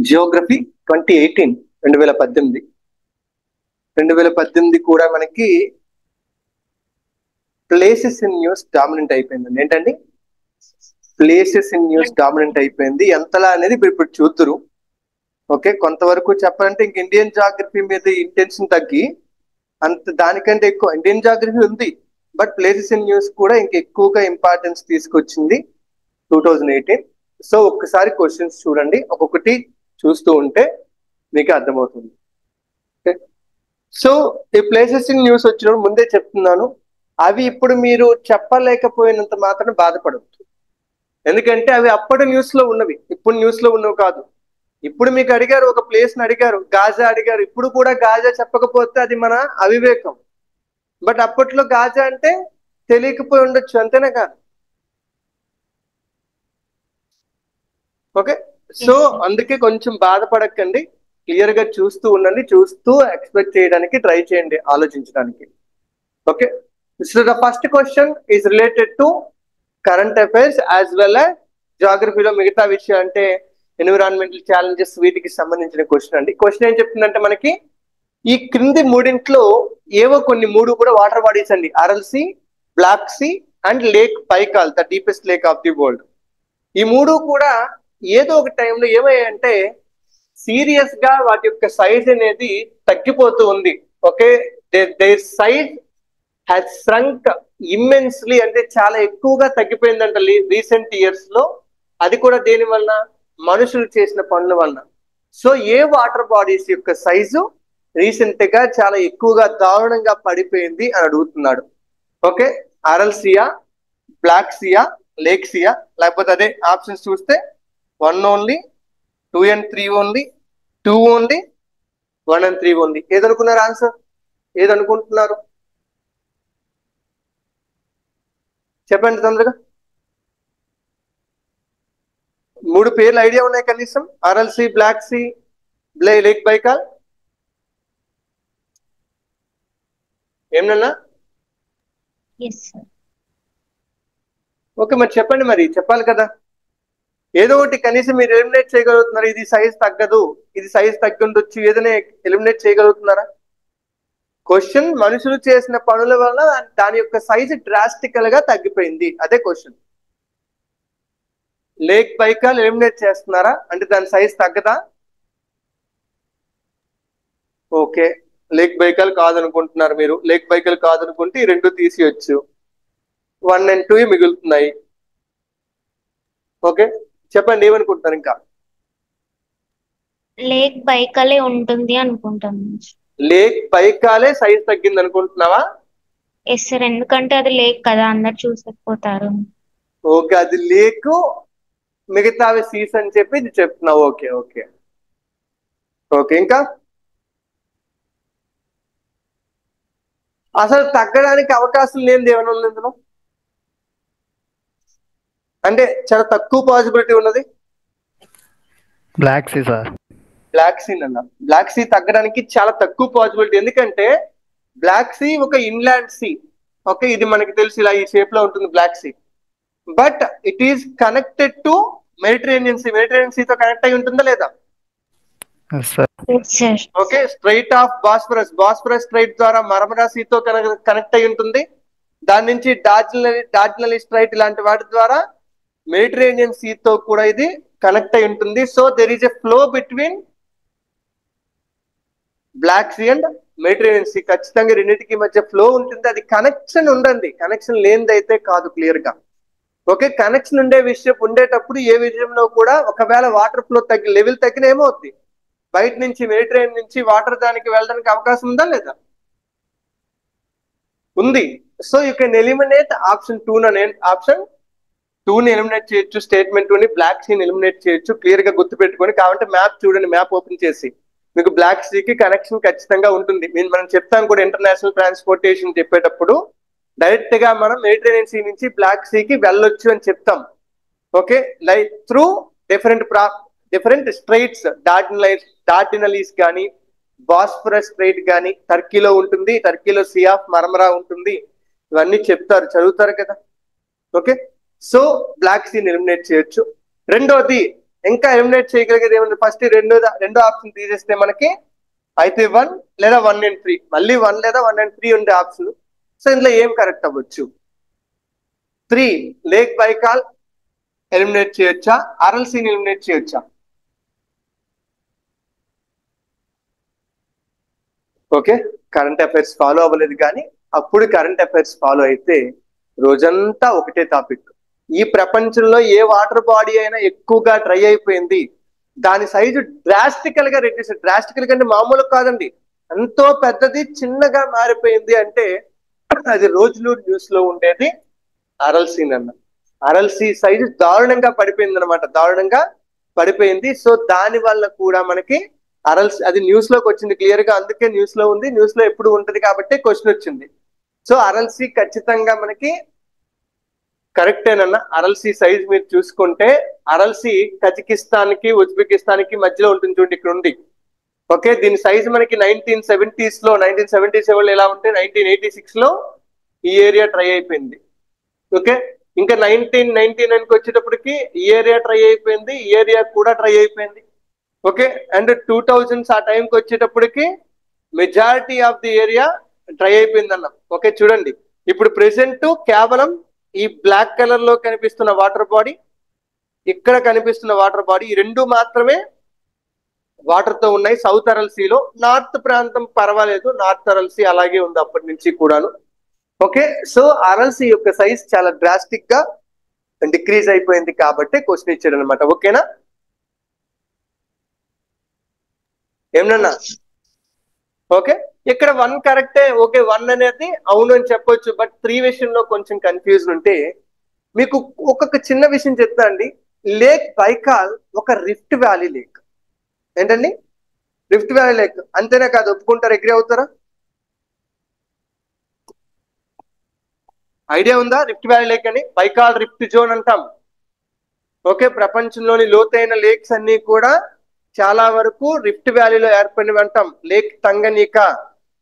Geography 2018 2018 కూడా మనకి places in news dominant అయిపోయింది. ఏంటండి, ప్లేసెస్ ఇన్ న్యూస్ డామినెంట్ అయిపోయింది. ఎంతలా అనేది ఇప్పుడు చూతురు. ఓకే, కొంతవరకు చెప్పాలంటే ఇంక ఇండియన్ జాగ్రఫీ మీద ఇంటెన్షన్ తగ్గి అంత దానికంటే ఎక్కువ ఇండియన్ జాగ్రఫీ ఉంది, బట్ ప్లేసెస్ ఇన్ న్యూస్ కూడా ఇంకెక్కువగా ఇంపార్టెన్స్ తీసుకొచ్చింది 2018. సో ఒక్కసారి క్వశ్చన్స్ చూడండి, ఒక్కొక్కటి చూస్తూ ఉంటే మీకు అర్థమవుతుంది. ఓకే, సో ఈ ప్లేసెస్ ఇన్ న్యూస్ వచ్చినప్పుడు ముందే చెప్తున్నాను, అవి ఇప్పుడు మీరు చెప్పలేకపోయినంత మాత్రం బాధపడద్దు. ఎందుకంటే అవి అప్పటి న్యూస్ లో ఉన్నవి, ఇప్పుడు న్యూస్ లో ఉన్నవి కాదు. ఇప్పుడు మీకు అడిగారు, ఒక ప్లేస్ ని అడిగారు, గాజా అడిగారు. ఇప్పుడు కూడా గాజా చెప్పకపోతే అది మన అవివేకం. బట్ అప్పట్లో గాజా అంటే తెలియకపోయి ఉండొచ్చు, అంతేనా కాదు? ఓకే, సో అందుకే కొంచెం బాధపడకండి, క్లియర్ గా చూస్తూ ఉండండి, చూస్తూ ఎక్స్పెక్ట్ చేయడానికి ట్రై చేయండి, ఆలోచించడానికి. Okay, so the first question is related to current affairs as well as జాగ్రఫీలో మిగతా విషయం అంటే ఎన్విరాన్మెంటల్ ఛాలెంజెస్, వీటికి సంబంధించిన క్వశ్చన్ అండి. క్వశ్చన్ ఏం చెప్తుందంటే మనకి ఈ క్రింది మూడింట్లో ఏవో కొన్ని మూడు కూడా వాటర్ బాడీస్ అండి, Aral Sea, Black Sea and Lake Baikal, the deepest lake of the world. ఈ మూడు కూడా ఏదో ఒక టైంలో ఏమయ్యాయంటే సీరియస్ గా వాటి యొక్క సైజ్ అనేది తగ్గిపోతూ ఉంది. Okay, their size has shrunk immensely, అంటే చాలా ఎక్కువగా తగ్గిపోయిందంట రీసెంట్ ఇయర్స్ లో. అది కూడా దేని వలన? మనుషులు చేసిన పనుల వలన. సో ఏ వాటర్ బాడీస్ యొక్క సైజు రీసెంట్ గా చాలా ఎక్కువగా దారుణంగా పడిపోయింది అని అడుగుతున్నాడు. Okay, Aral Sea, Black Sea, lake sea, లేకపోతే అదే ఆప్షన్స్ చూస్తే 1 only, 2 and 3 only, 2 only, 1 and 3 only. ఏదనుకున్నారు ఆన్సర్? ఏదనుకుంటున్నారు చెప్పండి తొందరగా. మూడు పేర్లు ఐడియా ఉన్నాయి కనీసం? Aral Sea, Black Sea, Lake Baikal. ఏమన్నా? ఓకే, మరి చెప్పండి, మరి చెప్పాలి కదా ఏదో ఒకటి. కనీసం మీరు ఎలిమినేట్ చేయగలుగుతున్నారు, ఇది సైజ్ తగ్గదు, ఇది సైజ్ తగ్గి ఉండొచ్చు, ఏదైనా ఎలిమినేట్ చేయగలుగుతున్నారా? క్వశ్చన్ మనుషులు చేసిన పనుల వల్ల దాని యొక్క సైజ్ డ్రాస్టికల్ గా తగ్గిపోయింది, అదే క్వశ్చన్. లేక్ బైకాల్ ఎలిమినేట్ చేస్తున్నారా అంటే దాని సైజ్ తగ్గదా? ఓకే, లేక్ బైకాల్ కాదనుకుంటున్నారు మీరు. లేక్ బైకాల్ కాదనుకుంటే ఈ రెండు తీసియొచ్చు, 1 and 2 మిగులుతున్నాయి. ఓకే, చెప్పండి ఏమనుకుంటున్నారు ఇంకా? లేక్ బైకాలే ఉంటుంది అనుకుంటాను. లేక్ బైకాలే సైజ్ తగ్గింది అనుకుంటున్నావా? ఎస్ సార్, ఎందుకంటే అది లేక్ కదా, అందరు చూసకపోతారు. ఓకే, అది లేక్, మిగతావి సీస్ అని చెప్పి ఇది చెప్తున్నావు. ఓకే ఓకే ఓకే, ఇంకా అసలు తగ్గడానికి అవకాశం లేనిది ఏమైనా ఉంది ఇందులో? అంటే చాలా తక్కువ పాసిబిలిటీ ఉన్నది. Black Sea sir. Black Sea అన్న, బ్లాక్ సీ తగ్గడానికి చాలా తక్కువ పాసిబిలిటీ. ఎందుకంటే బ్లాక్ సీ ఒక ఇన్లాండ్ సీ. ఓకే, ఇది మనకి తెలిసి ఇలా ఈ షేప్ లో ఉంటుంది Black Sea. But it is connected to Mediterranean Sea. Mediterranean సీతో కనెక్ట్ అయి ఉంటుందా లేదా? Okay, strait of Bosphorus, Bosphorus strait ద్వారా మరమరా సీతో కనెక్ట్ అయి ఉంటుంది. దాని నుంచి డార్జినలి స్ట్రైట్ ఇలాంటి వాటి ద్వారా మెడిటరేనియన్ సీతో కూడా ఇది కనెక్ట్ అయి ఉంటుంది. So there is a flow between Black Sea and Mediterranean Sea. ఖచ్చితంగా రెండింటికి మధ్య ఫ్లో ఉంటుంది. అది కనెక్షన్ ఉండండి, కనెక్షన్ లేనిదైతే కాదు, క్లియర్ గా. ఓకే, కనెక్షన్ ఉండే విషయం ఉండేటప్పుడు ఏ విషయంలో కూడా ఒకవేళ వాటర్ ఫ్లో లెవెల్ తగ్గిన ఏమవుద్ది? బయట నుంచి మెడిటరేనియన్ నుంచి వాటర్ దానికి వెళ్ళడానికి అవకాశం ఉందా లేదా? ఉంది. So you can eliminate option 2. Option 2ని ఎలిమినేట్ చేయొచ్చు, స్టేట్మెంట్ 2ని, బ్లాక్ సీని ఎలిమినేట్ చేయొచ్చు. క్లియర్ గా గుర్తుపెట్టుకొని కావాలంటే మ్యాప్ చూడండి, మ్యాప్ ఓపెన్ చేసి మీకు బ్లాక్ సీకి కనెక్షన్ ఖచ్చితంగా ఉంటుంది. మనం చెప్తాం కూడా ఇంటర్నేషనల్ ట్రాన్స్పోర్టేషన్ చెప్పేటప్పుడు డైరెక్ట్ గా మనం మెడిటరేనియన్ సీ నుంచి బ్లాక్ సీకి వెళ్ళొచ్చు అని చెప్తాం. Okay, like through different straits, Dardanelles కానీ, బాస్ఫరస్ స్ట్రైట్ కానీ టర్కీలో ఉంటుంది. టర్కీలో సీ ఆఫ్ మర్మరా ఉంటుంది. ఇవన్నీ చెప్తారు, చదువుతారు కదా. ఓకే, సో బ్లాక్ సీని ఎలిమినేట్ చేయొచ్చు. రెండోది ఇంకా ఎలిమినేట్ చేయగలిగేది ఏముంది? ఫస్ట్ రెండో ఆప్షన్ తీసేస్తే మనకి అయితే 1 లేదా 1 and 3, మళ్ళీ 1 లేదా 1 and 3 ఉండే ఆప్షన్. సో ఇందులో ఏం కరెక్ట్ అవ్వచ్చు? 3 లేక్ బైకాల్ ఎలిమినేట్ చేయొచ్చా, ఆర్ఎల్సీని ఎలిమినేట్ చేయొచ్చా? ఓకే, కరెంట్ అఫైర్స్ ఫాలో అవ్వలేదు, కానీ అప్పుడు కరెంట్ అఫైర్స్ ఫాలో అయితే రోజంతా ఒకటే టాపిక్. ఈ ప్రపంచంలో ఏ వాటర్ బాడీ అయినా ఎక్కువగా డ్రై అయిపోయింది, దాని సైజు డ్రాస్టికల్ గా రెడ్యూస్, డ్రాస్టికల్ గా అంటే మామూలు కాదండి, ఎంతో పెద్దది చిన్నగా మారిపోయింది అంటే అది రోజులు న్యూస్ లో ఉండేది ఆర్ఎల్సీ అన్న. ఆర్ఎల్సీ సైజు దారుణంగా పడిపోయింది అనమాట, దారుణంగా పడిపోయింది. సో దాని వల్ల కూడా మనకి ఆర్ఎల్సీ అది న్యూస్ లోకి వచ్చింది క్లియర్ గా, అందుకే న్యూస్ లో ఉంది, న్యూస్ లో ఎప్పుడు ఉంటది కాబట్టి క్వశ్చన్ వచ్చింది. సో ఆర్ఎల్సీ ఖచ్చితంగా మనకి కరెక్టేనన్నా. ఆర్ఎల్సీ సైజ్ మీరు చూసుకుంటే ఆర్ఎల్సీ కజకిస్తాన్ కి ఉజ్బెకిస్తాన్ కి మధ్యలో ఉంటుంది చూడండి, ఇక్కడ ఉంది. ఓకే, దీని సైజ్ మనకి 1970s లో 1977 లో ఎలా ఉంటే 1986 లో ఈ ఏరియా ట్రై అయిపోయింది. ఓకే, ఇంకా 1999కి వచ్చేటప్పటికి ఈ ఏరియా ట్రై అయిపోయింది, ఈ ఏరియా కూడా ట్రై అయిపోయింది. ఓకే, అండ్ 2000s ఆ టైంకి వచ్చేటప్పటికి majority of the area try అయిపోయింది అన్నాం. ఓకే, చూడండి ఇప్పుడు ప్రెసెంట్ కేవలం ఈ బ్లాక్ కలర్ లో కనిపిస్తున్న వాటర్ బాడీ, ఇక్కడ కనిపిస్తున్న వాటర్ బాడీ, ఈ రెండు మాత్రమే వాటర్ తో ఉన్నాయి సౌత్ అరల్సీలో. నార్త్ ప్రాంతం పర్వాలేదు, నార్త్ అరల్సీ అలాగే ఉంది అప్పటి నుంచి కూడాను. ఓకే, సో ఆర్ఎల్సీ యొక్క సైజ్ చాలా డ్రాస్టిక్ గా డిక్రీజ్ అయిపోయింది కాబట్టి క్వశ్చన్ ఇచ్చాడు అనమాట. ఓకేనా, ఏమన్నా? ఓకే, ఇక్కడ 1 కరెక్టే. ఓకే, 1 అనేది అవును అని చెప్పొచ్చు, బట్ 3 విషయంలో కొంచెం కన్ఫ్యూజన్ ఉంటే మీకు ఒక్కొక్క చిన్న విషయం చెప్తా అండి. లేక్ బైకాల్ ఒక రిఫ్ట్ వ్యాలీ లేక్. ఏంటండి? Rift valley lake. అంతేనా కాదు, ఒప్పుకుంటారా? అగ్రీ అవుతారా? ఐడియా ఉందా రిఫ్ట్ వ్యాలీ లేక్ అని? బైకాల్ రిఫ్ట్ జోన్ అంటాం. ఓకే, ప్రపంచంలోని లోతైన లేక్స్ అన్ని కూడా చాలా వరకు రిఫ్ట్ వ్యాలీలో ఏర్పడినవి అంటాం. Lake Tanganyika,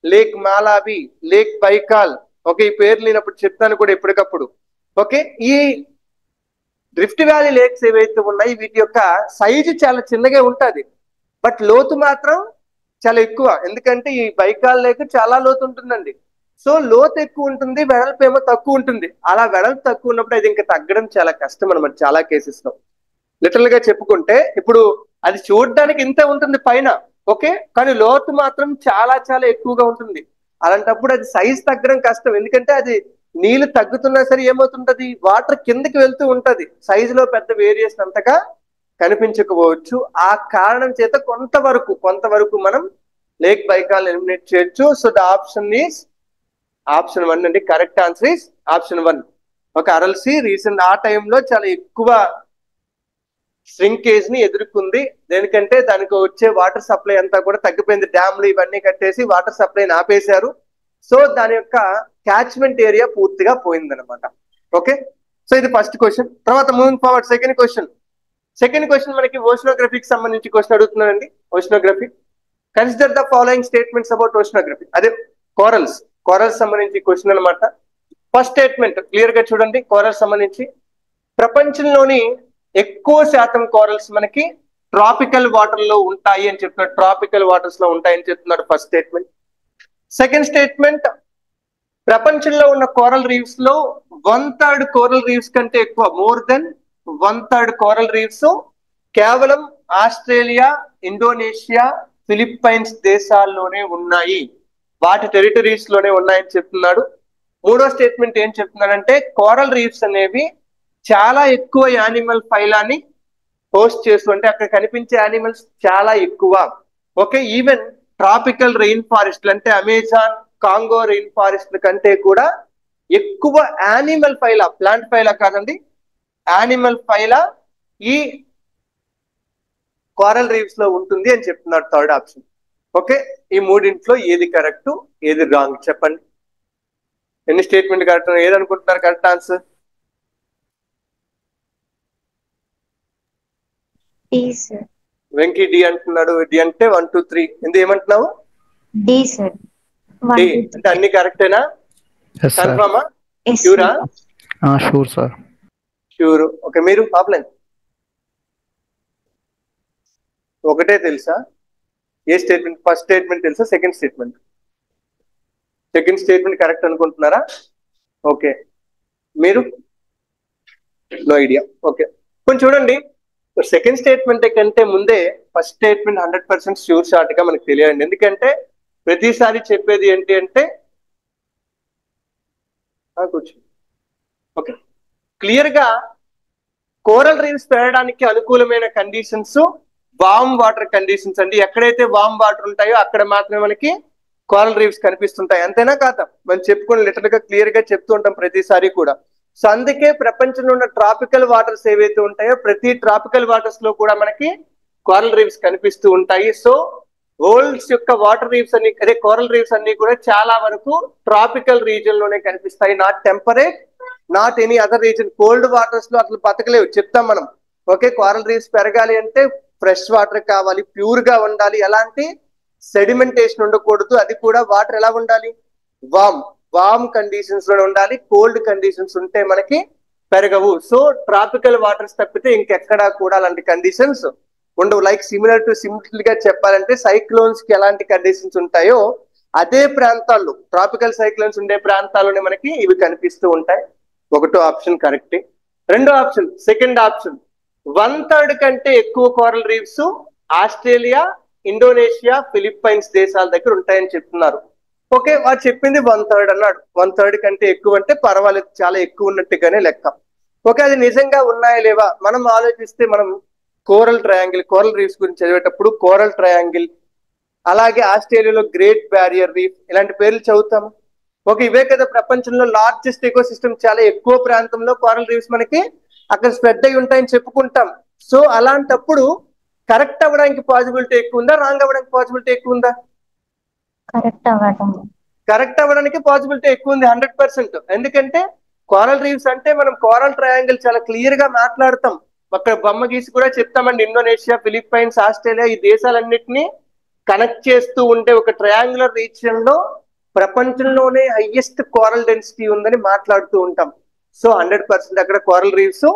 Lake Malawi, Lake Baikal. Okay, ఈ పేర్లు నేనప్పుడు చెప్తాను కూడా ఎప్పటికప్పుడు. ఓకే, ఈ రిఫ్ట్ వ్యాలీ లేక్స్ ఏవైతే ఉన్నాయి వీటి యొక్క సైజు చాలా చిన్నగా ఉంటుంది, బట్ లోతు మాత్రం చాలా ఎక్కువ. ఎందుకంటే ఈ బైకాల్ లేక్ చాలా లోతు ఉంటుందండి. సో లోతు ఎక్కువ ఉంటుంది, వెడల్పు ఏమో తక్కువ ఉంటుంది. అలా వెడల్పు తక్కువ ఉన్నప్పుడు అది ఇంకా తగ్గడం చాలా కష్టం అనమాట చాలా కేసెస్ లో. లిటరల్ గా చెప్పుకుంటే ఇప్పుడు అది చూడడానికి ఇంత ఉంటుంది పైన, ఓకే, కానీ లోతు మాత్రం చాలా చాలా ఎక్కువగా ఉంటుంది. అలాంటప్పుడు అది సైజ్ తగ్గడం కష్టం, ఎందుకంటే అది నీళ్లు తగ్గుతున్నా సరే ఏమవుతుంటది, వాటర్ కిందకి వెళ్తూ ఉంటది. సైజులో పెద్ద వేరియేషన్ అంతగా కనిపించకపోవచ్చు. ఆ కారణం చేత కొంతవరకు మనం లేక్ బైకాల్ ఎలిమినేట్ చేయొచ్చు. So the option is option 1 అండి. Correct answer is option 1. ఒక ఆర్ఎల్సీ రీసెంట్ ఆ టైంలో చాలా ఎక్కువ శ్రింకేజ్ ని ఎదుర్కొంది. దేనికంటే దానికి వచ్చే వాటర్ సప్లై అంతా కూడా తగ్గిపోయింది. డ్యామ్లు ఇవన్నీ కట్టేసి వాటర్ సప్లైని ఆపేశారు. సో దాని యొక్క క్యాచ్మెంట్ ఏరియా పూర్తిగా పోయిందనమాట. ఓకే, సో ఇది ఫస్ట్ క్వశ్చన్. తర్వాత మూవింగ్ ఫార్వర్డ్ సెకండ్ క్వశ్చన్ మనకి ఓషనోగ్రఫీకి సంబంధించి క్వశ్చన్ అడుగుతున్నానండి. Oceanography, consider the following statements about oceanography. అదే కోరల్స్ సంబంధించి క్వశ్చన్ అనమాట. ఫస్ట్ స్టేట్మెంట్ క్లియర్ గా చూడండి. కోరల్స్ సంబంధించి ప్రపంచంలోని ఎక్కువ శాతం కోరల్స్ మనకి ట్రాపికల్ వాటర్ లో ఉంటాయి అని చెప్తున్నాడు, ట్రాపికల్ వాటర్స్ లో ఉంటాయని చెప్తున్నాడు ఫస్ట్ స్టేట్మెంట్. సెకండ్ స్టేట్మెంట్, ప్రపంచంలో ఉన్న కోరల్ రీఫ్స్ లో 1/3 కోరల్ రీఫ్స్ కంటే ఎక్కువ, మోర్ దెన్ 1/3 కోరల్ రీఫ్స్ కేవలం ఆస్ట్రేలియా, ఇండోనేషియా, ఫిలిప్పైన్స్ దేశాల్లోనే ఉన్నాయి, వాటి టెరిటరీస్ లోనే ఉన్నాయని చెప్తున్నాడు. మూడో స్టేట్మెంట్ ఏం చెప్తున్నాడంటే కోరల్ రీఫ్స్ అనేవి చాలా ఎక్కువ యానిమల్ ఫైలాని హోస్ట్ చేస్తూ, అంటే అక్కడ కనిపించే యానిమల్స్ చాలా ఎక్కువ. ఓకే, ఈవెన్ ట్రాపికల్ రెయిన్ ఫారెస్ట్లు అంటే అమెజాన్, కాంగో రెయిన్ ఫారెస్ట్ల కంటే కూడా ఎక్కువ యానిమల్ ఫైలా, ప్లాంట్ ఫైలా కాదండి, యానిమల్ ఫైలా ఈ కోరల్ రీఫ్స్ లో ఉంటుంది అని చెప్తున్నాడు థర్డ్ ఆప్షన్. ఓకే, ఈ మూడింట్లో ఏది కరెక్ట్ ఏది రాంగ్ చెప్పండి. ఎన్ని స్టేట్మెంట్ కరెక్ట్, ఏది అనుకుంటున్నారు కరెక్ట్ ఆన్సర్? వెంకీ డి అంటున్నాడు. డి అంటే 1 2 3 ఎందుకు ఏమంటున్నావు? D sir. డి అంటే అన్ని కరెక్టేనా? కన్ఫర్మా? ష్యూరా? Sure sir. ష్యూర్. ఓకే, మీరు ఆఫ్లైన్ ఒకటే తెలుసా? ఏ స్టేట్మెంట్? ఫస్ట్ స్టేట్మెంట్ తెలుసా, second statement? Second statement correct అనుకుంటున్నారా? ఓకే, మీరు? No idea. ఓకే, కొంచెం చూడండి. సెకండ్ స్టేట్మెంట్ కంటే ముందే ఫస్ట్ స్టేట్మెంట్ 100% ష్యూర్ షార్ట్ గా మనకు తెలియాలండి. ఎందుకంటే ప్రతిసారి చెప్పేది ఏంటి అంటే కూర్చో. ఓకే, క్లియర్ గా కోరల్ రీఫ్స్ పెరగడానికి అనుకూలమైన కండిషన్స్ వామ్ వాటర్ కండిషన్స్ అండి. ఎక్కడైతే వామ్ వాటర్ ఉంటాయో అక్కడ మాత్రమే మనకి కోరల్ రీఫ్స్ కనిపిస్తుంటాయి. అంతేనా కాదా? మనం చెప్పుకొని లిటరల్ గా క్లియర్ గా చెప్తూ ఉంటాం ప్రతిసారి కూడా. సో అందుకే ప్రపంచంలో ఉన్న ట్రాపికల్ వాటర్స్ ఏవైతే ఉంటాయో ప్రతి ట్రాపికల్ వాటర్స్ లో కూడా మనకి కోరల్ రీఫ్స్ కనిపిస్తూ ఉంటాయి. సో వరల్డ్స్ యొక్క వాటర్ రీఫ్స్ అన్ని, అదే కోరల్ రీఫ్స్ అన్ని కూడా చాలా వరకు ట్రాపికల్ రీజియన్ లోనే కనిపిస్తాయి. Not temperate, not any other reason. Cold waters లో అసలు బతకలేవు చెప్తాం మనం. ఓకే, కోరల్ రీఫ్స్ పెరగాలి అంటే ఫ్రెష్ వాటర్ కావాలి, ప్యూర్ గా ఉండాలి, ఎలాంటి సెడిమెంటేషన్ ఉండకూడదు. అది కూడా వాటర్ ఎలా ఉండాలి? వామ్ కండిషన్స్ లో ఉండాలి. కోల్డ్ కండిషన్స్ ఉంటే మనకి పెరగవు. సో ట్రాపికల్ వాటర్స్ తప్పితే ఇంకెక్కడా కూడా అలాంటి కండిషన్స్ ఉండవు. లైక్ సింపుల్ గా చెప్పాలంటే సైక్లోన్స్ కి ఎలాంటి కండిషన్స్ ఉంటాయో అదే ప్రాంతాల్లో, ట్రాపికల్ సైక్లోన్స్ ఉండే ప్రాంతాల్లోనే మనకి ఇవి కనిపిస్తూ ఉంటాయి. ఒకటో ఆప్షన్ కరెక్టే. రెండో ఆప్షన్, సెకండ్ ఆప్షన్, 1/3 కంటే ఎక్కువ coral reefs Australia, Indonesia, Philippines దేశాల దగ్గర ఉంటాయని చెప్తున్నారు. ఓకే, వాడు చెప్పింది 1/3 అన్నాడు. 1/3 కంటే ఎక్కువ అంటే పర్వాలేదు, చాలా ఎక్కువ ఉన్నట్టుగానే లెక్క. ఓకే, అది నిజంగా ఉన్నాయా లేవా మనం ఆలోచిస్తే, మనం కోరల్ రీఫ్స్ గురించి చదివేటప్పుడు కోరల్ ట్రయాంగిల్, అలాగే ఆస్ట్రేలియాలో గ్రేట్ బ్యారియర్ రీఫ్ ఇలాంటి పేర్లు చదువుతాము. ఓకే, ఇవే కదా ప్రపంచంలో లార్జెస్ట్ ఎకో సిస్టమ్. చాలా ఎక్కువ ప్రాంతంలో కోరల్ రీఫ్స్ మనకి అక్కడ స్ప్రెడ్ అయి ఉంటాయని చెప్పుకుంటాం. సో అలాంటప్పుడు కరెక్ట్ అవ్వడానికి పాసిబిలిటీ ఎక్కువ ఉందా, రాంగ్ అవ్వడానికి పాసిబిలిటీ ఎక్కువ ఉందా? కరెక్ట్ అవ్వడానికి పాసిబిలిటీ ఎక్కువ ఉంది 100%. ఎందుకంటే కోరల్ రీఫ్స్ అంటే మనం కోరల్ ట్రయాంగిల్ చాలా క్లియర్ గా మాట్లాడతాం. అక్కడ బొమ్మ గీసి కూడా చెప్తామండి. ఇండోనేషియా, ఫిలిప్పైన్స్, ఆస్ట్రేలియా ఈ దేశాలన్నింటినీ కనెక్ట్ చేస్తూ ఉంటే ఒక ట్రయాంగులర్ రీజియన్ లో ప్రపంచంలోనే హైయెస్ట్ కోరల్ డెన్సిటీ ఉందని మాట్లాడుతూ ఉంటాం. సో 100% అక్కడ కోరల్ రీఫ్స్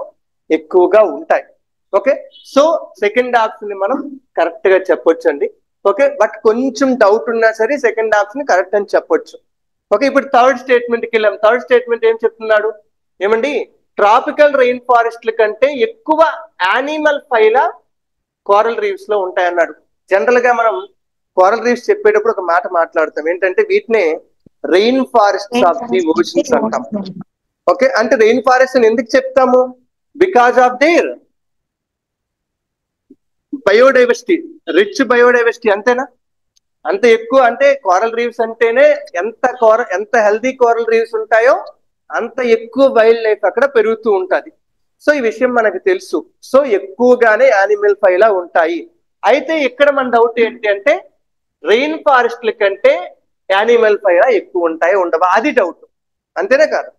ఎక్కువగా ఉంటాయి. ఓకే, సో సెకండ్ ఆప్షన్ ని మనం కరెక్ట్ గా చెప్పొచ్చు అండి. ఓకే, బట్ కొంచెం డౌట్ ఉన్నా సరే సెకండ్ ఆప్షన్ కరెక్ట్ అని చెప్పొచ్చు. ఓకే, ఇప్పుడు థర్డ్ స్టేట్మెంట్ కి వెళ్ళాం. థర్డ్ స్టేట్మెంట్ ఏం చెప్తున్నాడు? ఏమండి, ట్రాపికల్ రెయిన్ ఫారెస్ట్ల కంటే ఎక్కువ యానిమల్ ఫైలా కోరల్ రీఫ్స్ లో ఉంటాయన్నాడు. జనరల్ గా మనం కోరల్ రీఫ్స్ చెప్పేటప్పుడు ఒక మాట మాట్లాడతాం, ఏంటంటే వీటినే rain forests of the oceans అంటాం. ఓకే, అంటే రెయిన్ ఫారెస్ట్ అని ఎందుకు చెప్తాము? Because of their biodiversity, rich biodiversity. అంతేనా? అంత ఎక్కువ అంటే కోరల్ రీఫ్స్ అంటేనే ఎంత హెల్దీ కోరల్ రీఫ్స్ ఉంటాయో అంత ఎక్కువ వైల్డ్ లైఫ్ అక్కడ పెరుగుతూ ఉంటుంది. సో ఈ విషయం మనకు తెలుసు. సో ఎక్కువగానే యానిమల్ ఫైలా ఉంటాయి. అయితే ఇక్కడ మన డౌట్ ఏంటి అంటే రెయిన్ ఫారెస్ట్ల కంటే యానిమల్ ఫైలా ఎక్కువ ఉంటాయి ఉండవా, అది డౌట్. అంతేనా కాదు?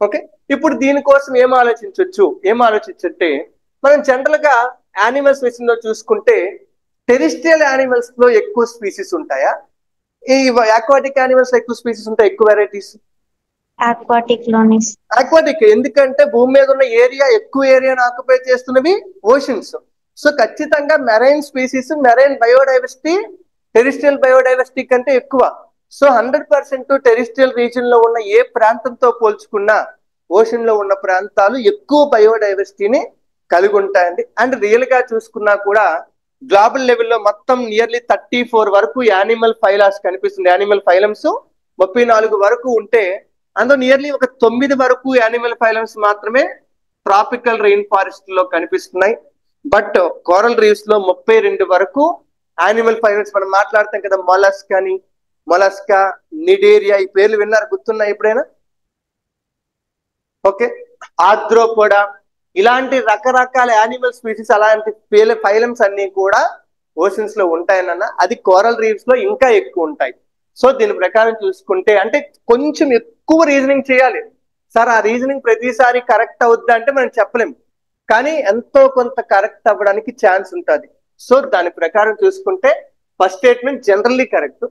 ఓకే, ఇప్పుడు దీనికోసం ఏం ఆలోచించంటే మనం జనరల్ గా యానిమల్స్ విషయంలో చూసుకుంటే టెరిస్ట్రియల్ యానిమల్స్ లో ఎక్కువ స్పీసీస్ ఉంటాయా, ఈ ఆక్వాటిక్ యానిమల్స్ లో ఎక్కువ స్పీసీస్ ఉంటాయి, ఎక్కువ వెరైటీస్? ఆక్వాటిక్, ఎందుకంటే భూమి మీద ఉన్న ఎక్కువ ఏరియాను ఆక్యుపై చేస్తున్నవి ఓషన్స్. సో ఖచ్చితంగా marine species, marine biodiversity terrestrial biodiversity కంటే ఎక్కువ. సో 100% టెరిస్ట్రియల్ రీజియన్ లో ఉన్న ఏ ప్రాంతంతో పోల్చుకున్నా ఓషన్ లో ఉన్న ప్రాంతాలు ఎక్కువ బయోడైవర్సిటీని కలిగి ఉంటాయండి. అండ్ రియల్ గా చూసుకున్నా కూడా గ్లోబల్ లెవెల్లో మొత్తం నియర్లీ 34 వరకు యానిమల్ ఫైలాస్ కనిపిస్తుంది. యానిమల్ ఫైలమ్స్ 34 వరకు ఉంటే అందులో నియర్లీ ఒక 9 వరకు యానిమల్ ఫైలమ్స్ మాత్రమే ట్రాపికల్ రెయిన్ ఫారెస్ట్ లో కనిపిస్తున్నాయి. బట్ కోరల్ రీఫ్స్ లో 32 వరకు యానిమల్ ఫైలమ్స్. మనం మాట్లాడతాం కదా మొలస్కా, నిడేరియా, ఈ పేర్లు విన్నారు, గుర్తున్నాయి ఎప్పుడైనా? ఓకే, ఆర్థ్రోపోడా, ఇలాంటి రకరకాల యానిమల్ స్పీసీస్, అలాంటి ఫైలమ్స్ అన్ని కూడా ఓషన్స్ లో ఉంటాయన్న, అది కోరల్ రీఫ్స్ లో ఇంకా ఎక్కువ ఉంటాయి. సో దీని ప్రకారం చూసుకుంటే అంటే కొంచెం ఎక్కువ రీజనింగ్ చేయాలి సార్. ఆ రీజనింగ్ ప్రతిసారి కరెక్ట్ అవుద్దా అంటే మనం చెప్పలేం, కానీ ఎంతో కొంత కరెక్ట్ అవ్వడానికి ఛాన్స్ ఉంటుంది. సో దాని ప్రకారం చూసుకుంటే first statement generally correct,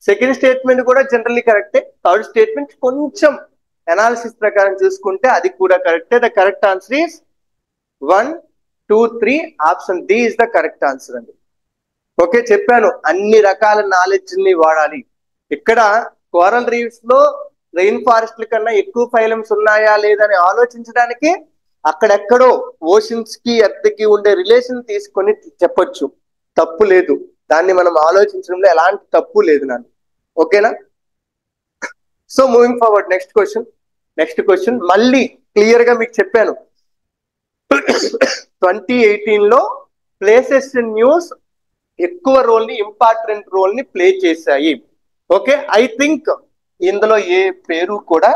second statement కూడా జనరల్లీ కరెక్టే, థర్డ్ స్టేట్మెంట్ కొంచెం అనాలిసిస్ ప్రకారం చూసుకుంటే అది కూడా కరెక్టే. The correct answer is 1, 2, 3 option D is the correct answer అండి. ఓకే, చెప్పాను అన్ని రకాల నాలెడ్జ్ ని వాడాలి. ఇక్కడ కోరల్ రీఫ్స్ లో రెయిన్ ఫారెస్ట్ల కన్నా ఎక్కువ ఫైలమ్స్ ఉన్నాయా లేదని ఆలోచించడానికి అక్కడెక్కడో ఓషన్స్ కి ఎర్త్ కి ఉండే రిలేషన్ తీసుకొని చెప్పొచ్చు, తప్పు లేదు. దాన్ని మనం ఆలోచించడంలో ఎలాంటి తప్పు లేదు నాకు. ఓకేనా? So moving forward, next question మళ్ళీ క్లియర్ గా మీకు చెప్పాను. 2018 లో ప్లేసెస్ న్యూస్ ఎక్కువ రోల్ ని, ఇంపార్టెంట్ రోల్ ని ప్లే చేశాయి. ఓకే, ఐ థింక్ ఇందులో ఏ పేరు కూడా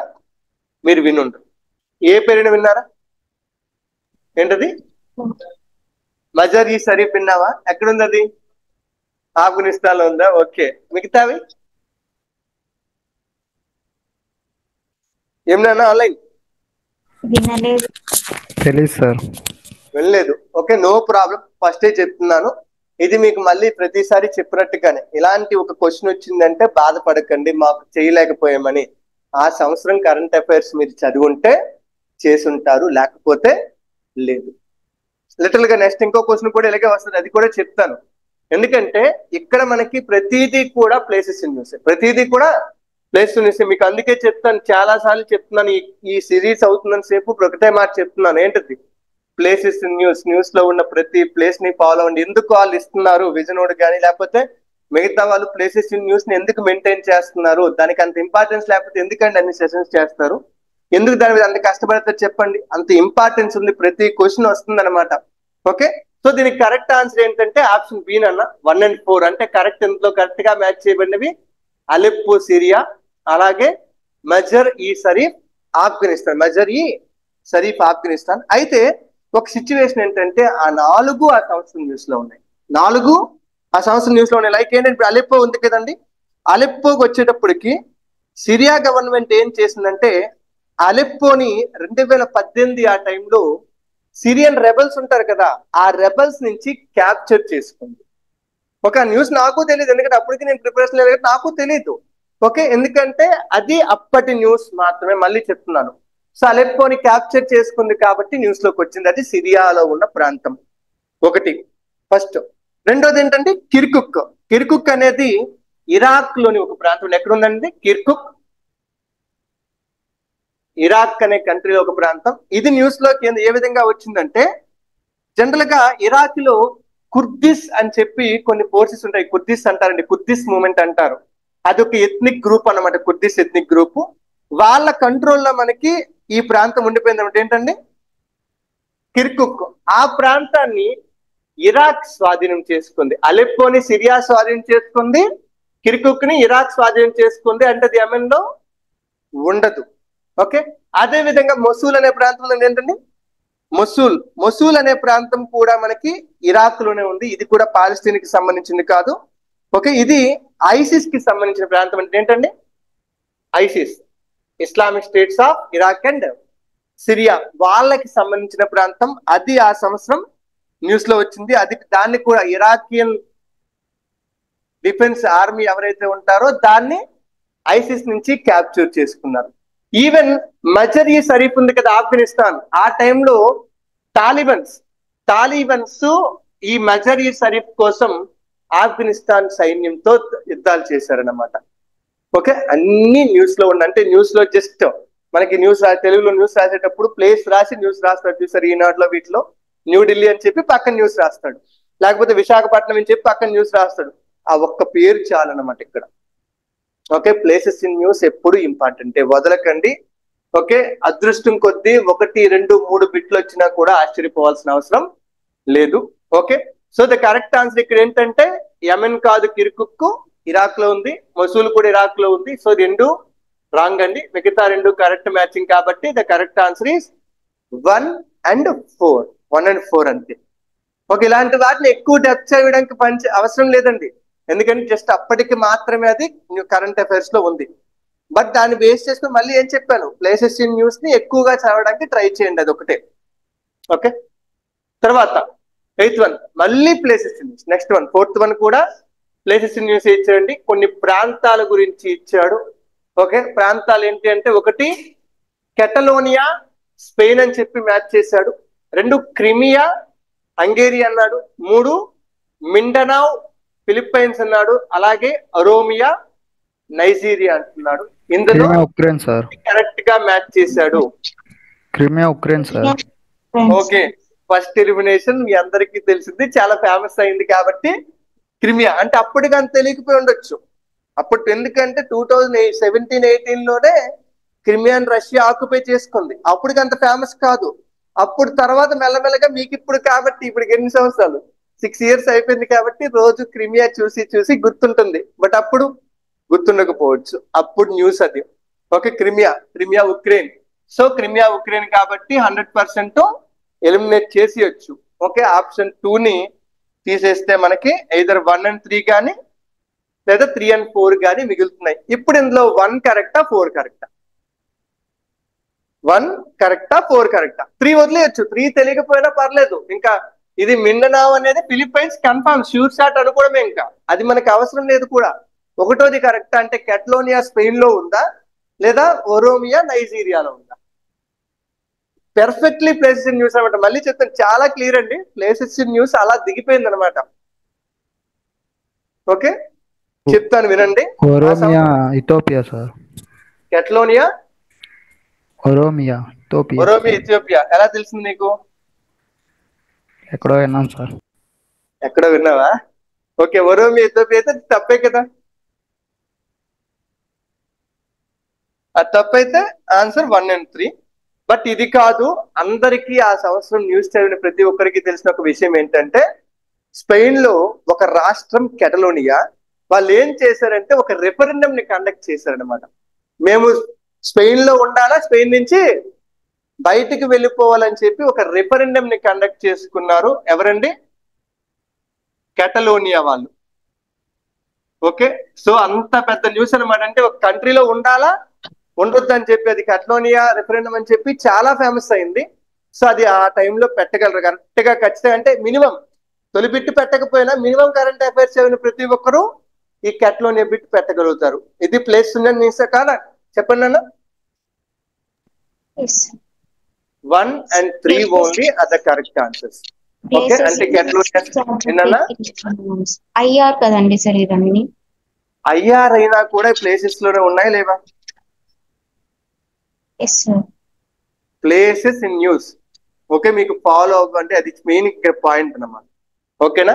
మీరు వినుండ్రు. ఏ పేరుని విన్నారా? ఏంటది? మజర్ ఈ షరీఫ్ విన్నావా? ఎక్కడుంది అది? ఆఫ్ఘనిస్తాన్ లో ఉందా? ఓకే, మిగతావి ఏమన్నా ఆన్లైన్ వినలేదు. తెలీదు సార్. వెళ్ళలేదు. Okay, no problem. ఫస్టే చెప్తున్నాను, ఇది మీకు మళ్ళీ ప్రతిసారి చెప్పినట్టుగానే ఇలాంటి ఒక క్వశ్చన్ వచ్చిందంటే బాధపడకండి మాకు చేయలేకపోయామని. ఆ సంవత్సరం కరెంట్ అఫైర్స్ మీరు చదివుంటే చేసుంటారు, లేకపోతే లేదు. లిటిల్ గా నెక్స్ట్ ఇంకో క్వశ్చన్ కూడా ఇలాగే వస్తుంది, అది కూడా చెప్తాను. ఎందుకంటే ఇక్కడ మనకి ప్రతిదీ కూడా ప్లేసెస్ ఇన్ న్యూస్, ప్రతిదీ కూడా ప్లేస్ న్యూస్. మీకు అందుకే చెప్తాను, చాలా సార్లు చెప్తున్నాను, ఈ సిరీస్ అవుతుందని సేపు ఒకటే మాట చెప్తున్నాను. ఏంటది? ప్లేసెస్ ఇన్ న్యూస్ లో ఉన్న ప్రతి ప్లేస్ ని ఫాలో అవ్వండి. ఎందుకు వాళ్ళు ఇస్తున్నారు విజనోడ్ కానీ, లేకపోతే మిగతా వాళ్ళు ప్లేసెస్ ఇన్ న్యూస్ ని ఎందుకు మెయింటైన్ చేస్తున్నారు, దానికి అంత ఇంపార్టెన్స్ లేకపోతే ఎందుకంటే అన్ని సెషన్స్ చేస్తారు, ఎందుకు దాని మీద అంత కష్టపడతారు చెప్పండి? అంత ఇంపార్టెన్స్ ఉంది, ప్రతి క్వశ్చన్ వస్తుంది అనమాట. ఓకే, సో దీనికి కరెక్ట్ ఆన్సర్ ఏంటంటే ఆప్షన్ బి అన్న 1 and 4. అంటే కరెక్ట్, ఇందులో కరెక్ట్ గా మ్యాచ్ చేయబడినవి అలెప్పో సిరియా, అలాగే మజర్ ఈ షరీఫ్ ఆఫ్ఘనిస్తాన్. మజర్ ఈ షరీఫ్ ఆఫ్ఘనిస్తాన్. అయితే ఒక సిచ్యువేషన్ ఏంటంటే ఆ 4 ఆ సంవత్సరం న్యూస్ లో ఉన్నాయి. 4 ఆ సంవత్సరం న్యూస్ లో ఉన్నాయి. లైక్ ఏంటంటే ఇప్పుడు అలెప్పో ఉంది కదండి, అలెప్పోకి వచ్చేటప్పటికి సిరియా గవర్నమెంట్ ఏం చేసిందంటే అలెప్పోని 2018 ఆ టైంలో సిరియన్ రెబల్స్ ఉంటారు కదా, ఆ రెబల్స్ నుంచి క్యాప్చర్ చేసుకుంది. ఒక న్యూస్ నాకు తెలియదు, ఎందుకంటే అప్పటికి నేను ప్రిపరేషన్ లేదు, నాకు తెలియదు. ఓకే, ఎందుకంటే అది అప్పటి న్యూస్ మాత్రమే. మళ్ళీ చెప్తున్నాను, సో అలెప్పోని క్యాప్చర్ చేసుకుంది కాబట్టి న్యూస్ లోకి వచ్చింది. అది సిరియాలో ఉన్న ప్రాంతం. ఒకటి ఫస్ట్. రెండోది ఏంటంటే కిర్కుక్ అనేది ఇరాక్ లోని ఒక ప్రాంతం. ఎక్కడుందండి కిర్కుక్? ఇరాక్ అనే కంట్రీలో ఒక ప్రాంతం. ఇది న్యూస్ లోకి ఏ విధంగా వచ్చిందంటే, జనరల్ గా ఇరాక్ లో కుర్దిస్ అని చెప్పి కొన్ని ఫోర్సెస్ ఉంటాయి. కుర్దిస్ అంటారండి, కుర్దిస్ మూవ్మెంట్ అంటారు. అదొక ఎథ్నిక్ గ్రూప్ అన్నమాట, కుర్దిస్ ఎథ్నిక్ గ్రూప్. వాళ్ళ కంట్రోల్లో మనకి ఈ ప్రాంతం ఉండిపోయింది అంటే ఏంటండి కిర్కుక్. ఆ ప్రాంతాన్ని ఇరాక్ స్వాధీనం చేసుకుంది. అలెప్పోని సిరియా స్వాధీనం చేసుకుంది, కిర్కుక్ ని ఇరాక్ స్వాధీనం చేసుకుంది. అంటే అది యెమెన్ లో ఉండదు. ఓకే, అదే విధంగా మొసూల్ అనే ప్రాంతంలో ఏంటండి మొసూల్ అనే ప్రాంతం కూడా మనకి ఇరాక్ లోనే ఉంది. ఇది కూడా పాలస్తీన్ కి సంబంధించింది కాదు. ఓకే, ఇది ఐసిస్ కి సంబంధించిన ప్రాంతం. అంటే ఏంటండి ISIS, Islamic states of Iraq and Syria, వాళ్ళకి సంబంధించిన ప్రాంతం. అది ఆ సంవత్సరం న్యూస్ లో వచ్చింది. అది దాన్ని కూడా ఇరాకియన్ డిఫెన్స్ ఆర్మీ ఎవరైతే ఉంటారో దాన్ని ఐసిస్ నుంచి క్యాప్చర్ చేసుకున్నారు. ఈవెన్ మజర్ ఈ షరీఫ్ ఉంది కదా ఆఫ్ఘనిస్తాన్, ఆ టైంలో తాలిబన్స్ ఈ మజర్ ఈ షరీఫ్ కోసం ఆఫ్ఘనిస్తాన్ సైన్యంతో యుద్ధాలు చేశారన్నమాట. ఓకే, అన్ని న్యూస్ లో ఉన్న, అంటే న్యూస్ లో జస్ట్ మనకి న్యూస్ తెలుగులో న్యూస్ రాసేటప్పుడు ప్లేస్ రాసి న్యూస్ రాస్తాడు చూసారు, ఈనాడులో వీటిలో న్యూఢిల్లీ అని చెప్పి పక్కన న్యూస్ రాస్తాడు, లేకపోతే విశాఖపట్నం అని చెప్పి పక్కన న్యూస్ రాస్తాడు. ఆ ఒక్క పేరు చాలన్నమాట ఇక్కడ. ఓకే, ప్లేసెస్ ఇన్ న్యూస్ ఎప్పుడు ఇంపార్టెంటే, వదలకండి. ఓకే, అదృష్టం కొద్దీ 1, 2, 3 బిట్లు వచ్చినా కూడా ఆశ్చర్యపోవాల్సిన అవసరం లేదు. Okay, so the correct answer ఇక్కడ ఏంటంటే యెమెన్ కాదు, కిర్కుక్ ఇరాక్ లో ఉంది, మొసూల్ కూడా ఇరాక్ లో ఉంది. సో 2 రాంగ్ అండి, మిగతా 2 కరెక్ట్ మ్యాచింగ్. కాబట్టి the correct answer is 1 and 4 అంతే. ఓకే, ఇలాంటి వాటిని ఎక్కువ డెప్త్ చేయడానికి అవసరం లేదండి, ఎందుకంటే జస్ట్ అప్పటికి మాత్రమే అది కరెంట్ అఫైర్స్ లో ఉంది. బట్ దాన్ని బేస్ చేసుకుని మళ్ళీ ఏం చెప్పాను, ప్లేసెస్ ఇన్ న్యూస్ ని ఎక్కువగా చదవడానికి ట్రై చేయండి, అది ఒకటే. ఓకే, తర్వాత 8th one మళ్ళీ places in news. Next 4th one కూడా ప్లేసెస్ ఇన్ న్యూస్ ఇచ్చాడండి. కొన్ని ప్రాంతాల గురించి ఇచ్చాడు. ఓకే, ప్రాంతాలు ఏంటి అంటే, ఒకటి కెటలోనియా స్పెయిన్ అని చెప్పి మ్యాచ్ చేశాడు. 2 క్రిమియా హంగేరి అన్నాడు. 3 మిండనావ్ ఫిలిప్పైన్స్ అన్నాడు. అలాగే అరోమియా నైజీరియా అంటున్నాడు. ఇందులో క్రిమియా ఉక్రెయిన్ సార్. కరెక్ట్ గా మ్యాచ్ చేశాడు. Crimea Ukraine sir. Okay, first elimination మీ అందరికీ తెలిసింది, చాలా ఫేమస్ అయింది కాబట్టి క్రిమియా. అంటే అప్పటికి అంత తెలియకపోయి ఉండొచ్చు అప్పటి, ఎందుకంటే 2017-18 లోనే క్రిమియాని రష్యా ఆక్యుపై చేసుకుంది. అప్పటికి అంత ఫేమస్ కాదు. అప్పుడు తర్వాత మెల్లమెల్లగా మీకు ఇప్పుడు కాబట్టి ఇప్పటికి ఎన్ని సంవత్సరాలు, 6 years అయిపోయింది కాబట్టి రోజు క్రిమియా చూసి చూసి గుర్తుంటుంది. బట్ అప్పుడు గుర్తుండకపోవచ్చు. అప్పుడు న్యూస్ అది. Okay, Crimea Ukraine. So Crimea Ukraine కాబట్టి 100% ఎలిమినేట్ చేసేయచ్చు. ఓకే, ఆప్షన్ 2 ని తీసేస్తే మనకి either 1 and 3 కానీ లేదా 3 and 4 కానీ మిగులుతున్నాయి. ఇప్పుడు ఇందులో 1 కరెక్టా 4 కరెక్టా? 1 కరెక్టా 4 కరెక్టా? 3 వదిలేయచ్చు, 3 తెలియకపోయినా పర్లేదు. ఇంకా ఇది మిండనావ్ అనేది ఫిలిప్పైన్స్ కన్ఫర్మ్ షూర్ షాట్ అనుకోవడమే, ఇంకా అది మనకి అవసరం లేదు కూడా. 1వ కరెక్టా అంటే కెటలోనియా స్పెయిన్ లో ఉందా లేదా ఒరోమియా నైజీరియాలో ఉందా? పెర్ఫెక్ట్లీ ప్లేసెస్ ఇన్ న్యూస్ అనమాట. మళ్ళీ చెప్తాను, చాలా క్లియర్ అండి. ప్లేసెస్ ఇన్ న్యూస్ అలా దిగిపోయింది అనమాట. ఓకే, చెప్తాను వినండి. Oromia Ethiopia sir. Catalonia Oromia Ethiopia. ఎలా తెలిసింది నీకు? ఎక్కడో విన్నాను సార్. ఎక్కడో విన్నావా? ఓకే, ఒరోమియా ఇథియోపియా అయితే తప్పే కదా. అది తప్పైతే ఆన్సర్ 1 and 3. బట్ ఇది కాదు. అందరికీ ఆ సంవత్సరం న్యూస్ చదివిన ప్రతి ఒక్కరికి తెలిసిన ఒక విషయం ఏంటంటే, స్పెయిన్ లో ఒక రాష్ట్రం కెటలోనియా, వాళ్ళు ఏం చేశారంటే ఒక రెఫరెండం ని కండక్ట్ చేశారనమాట. మేము స్పెయిన్ లో ఉండాలా, స్పెయిన్ నుంచి బయటికి వెళ్ళిపోవాలని చెప్పి ఒక రెఫరెండం ని కండక్ట్ చేసుకున్నారు. ఎవరండి? కెటలోనియా వాళ్ళు. ఓకే, సో అంత పెద్ద న్యూస్ అనమాట. అంటే ఒక కంట్రీలో ఉండాలా ఉండొద్దు అని చెప్పి అది కెటలోనియా రెఫరెండం అని చెప్పి చాలా ఫేమస్ అయింది. సో అది ఆ టైంలో పెట్టగలరు కరెక్ట్ గా, ఖచ్చితంగా. అంటే మినిమం తొలి బిట్టు పెట్టకపోయినా మినిమం కరెంట్ అఫైర్స్ చదివిన ప్రతి ఒక్కరూ ఈ కెటలోనియా బిట్ పెట్టగలుగుతారు. ఇది ప్లేస్ ఉందని కాదా? చెప్పండి అన్న. 1 and 3 only are the correct answers. Okay, అంటే కెటలోనియా ఐఆర్ కదండి సార్ ఇవన్నీ. ఐఆర్ అయినా కూడా ప్లేసెస్ లోనే ఉన్నాయి లేవా? Places in news. ఓకే, మీకు ఫాలో అవ్వండి, అది మెయిన్ పాయింట్ అన్నమాట. ఓకేనా?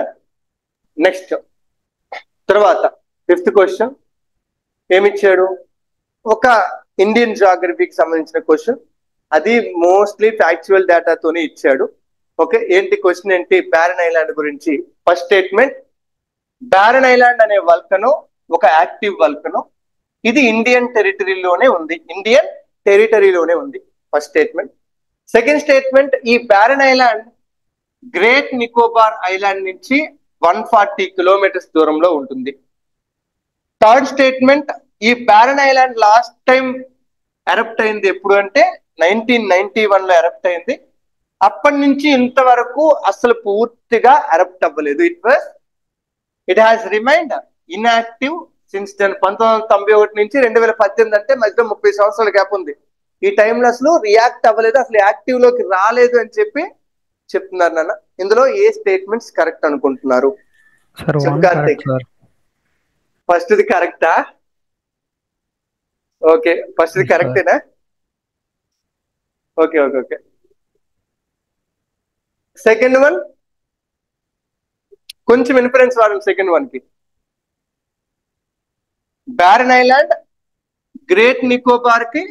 నెక్స్ట్ తర్వాత 5th క్వశ్చన్ ఏమిచ్చాడు? ఒక ఇండియన్ జాగ్రఫీకి సంబంధించిన క్వశ్చన్. అది మోస్ట్లీ ఫ్యాక్చువల్ డేటాతోనే ఇచ్చాడు. ఓకే, ఏంటి క్వశ్చన్ ఏంటి? బారెన్ ఐలాండ్ గురించి. ఫస్ట్ స్టేట్మెంట్, బారెన్ ఐలాండ్ అనే వల్కనో ఒక యాక్టివ్ వల్కనో. ఇది ఇండియన్ టెరిటరీలోనే ఉంది. First statement. సెకండ్ స్టేట్మెంట్, ఈ barren island great Nicobar island నుంచి 140 kilometers దూరంలో ఉంటుంది. థర్డ్ స్టేట్మెంట్, ఈ barren island last time erupt అయింది ఎప్పుడు అంటే 1991 లో ఎరప్ట్ అయింది. అప్పటి నుంచి ఇంతవరకు అసలు పూర్తిగా ఎరప్ట్ అవ్వలేదు. It has remained inactive since 1991 నుంచి 2018 అంటే మధ్యలో 30 సంవత్సరాల గ్యాప్ ఉంది. ఈ టైంలో అసలు రియాక్ట్ అవ్వలేదు, అసలు యాక్టివ్ లోకి రాలేదు అని చెప్పి చెప్తున్నారు నాన్న. ఇందులో ఏ స్టేట్మెంట్స్ కరెక్ట్ అనుకుంటున్నారు? ఫస్ట్ది కరెక్టా? ఓకే, ఫస్ట్ది కరెక్టేనా? ఓకే. సెకండ్ వన్ కొంచెం ఇన్ఫరెన్స్ వాడండి. సెకండ్ వన్ కి బారెన్ ఐలాండ్ గ్రేట్ నికోబార్ కి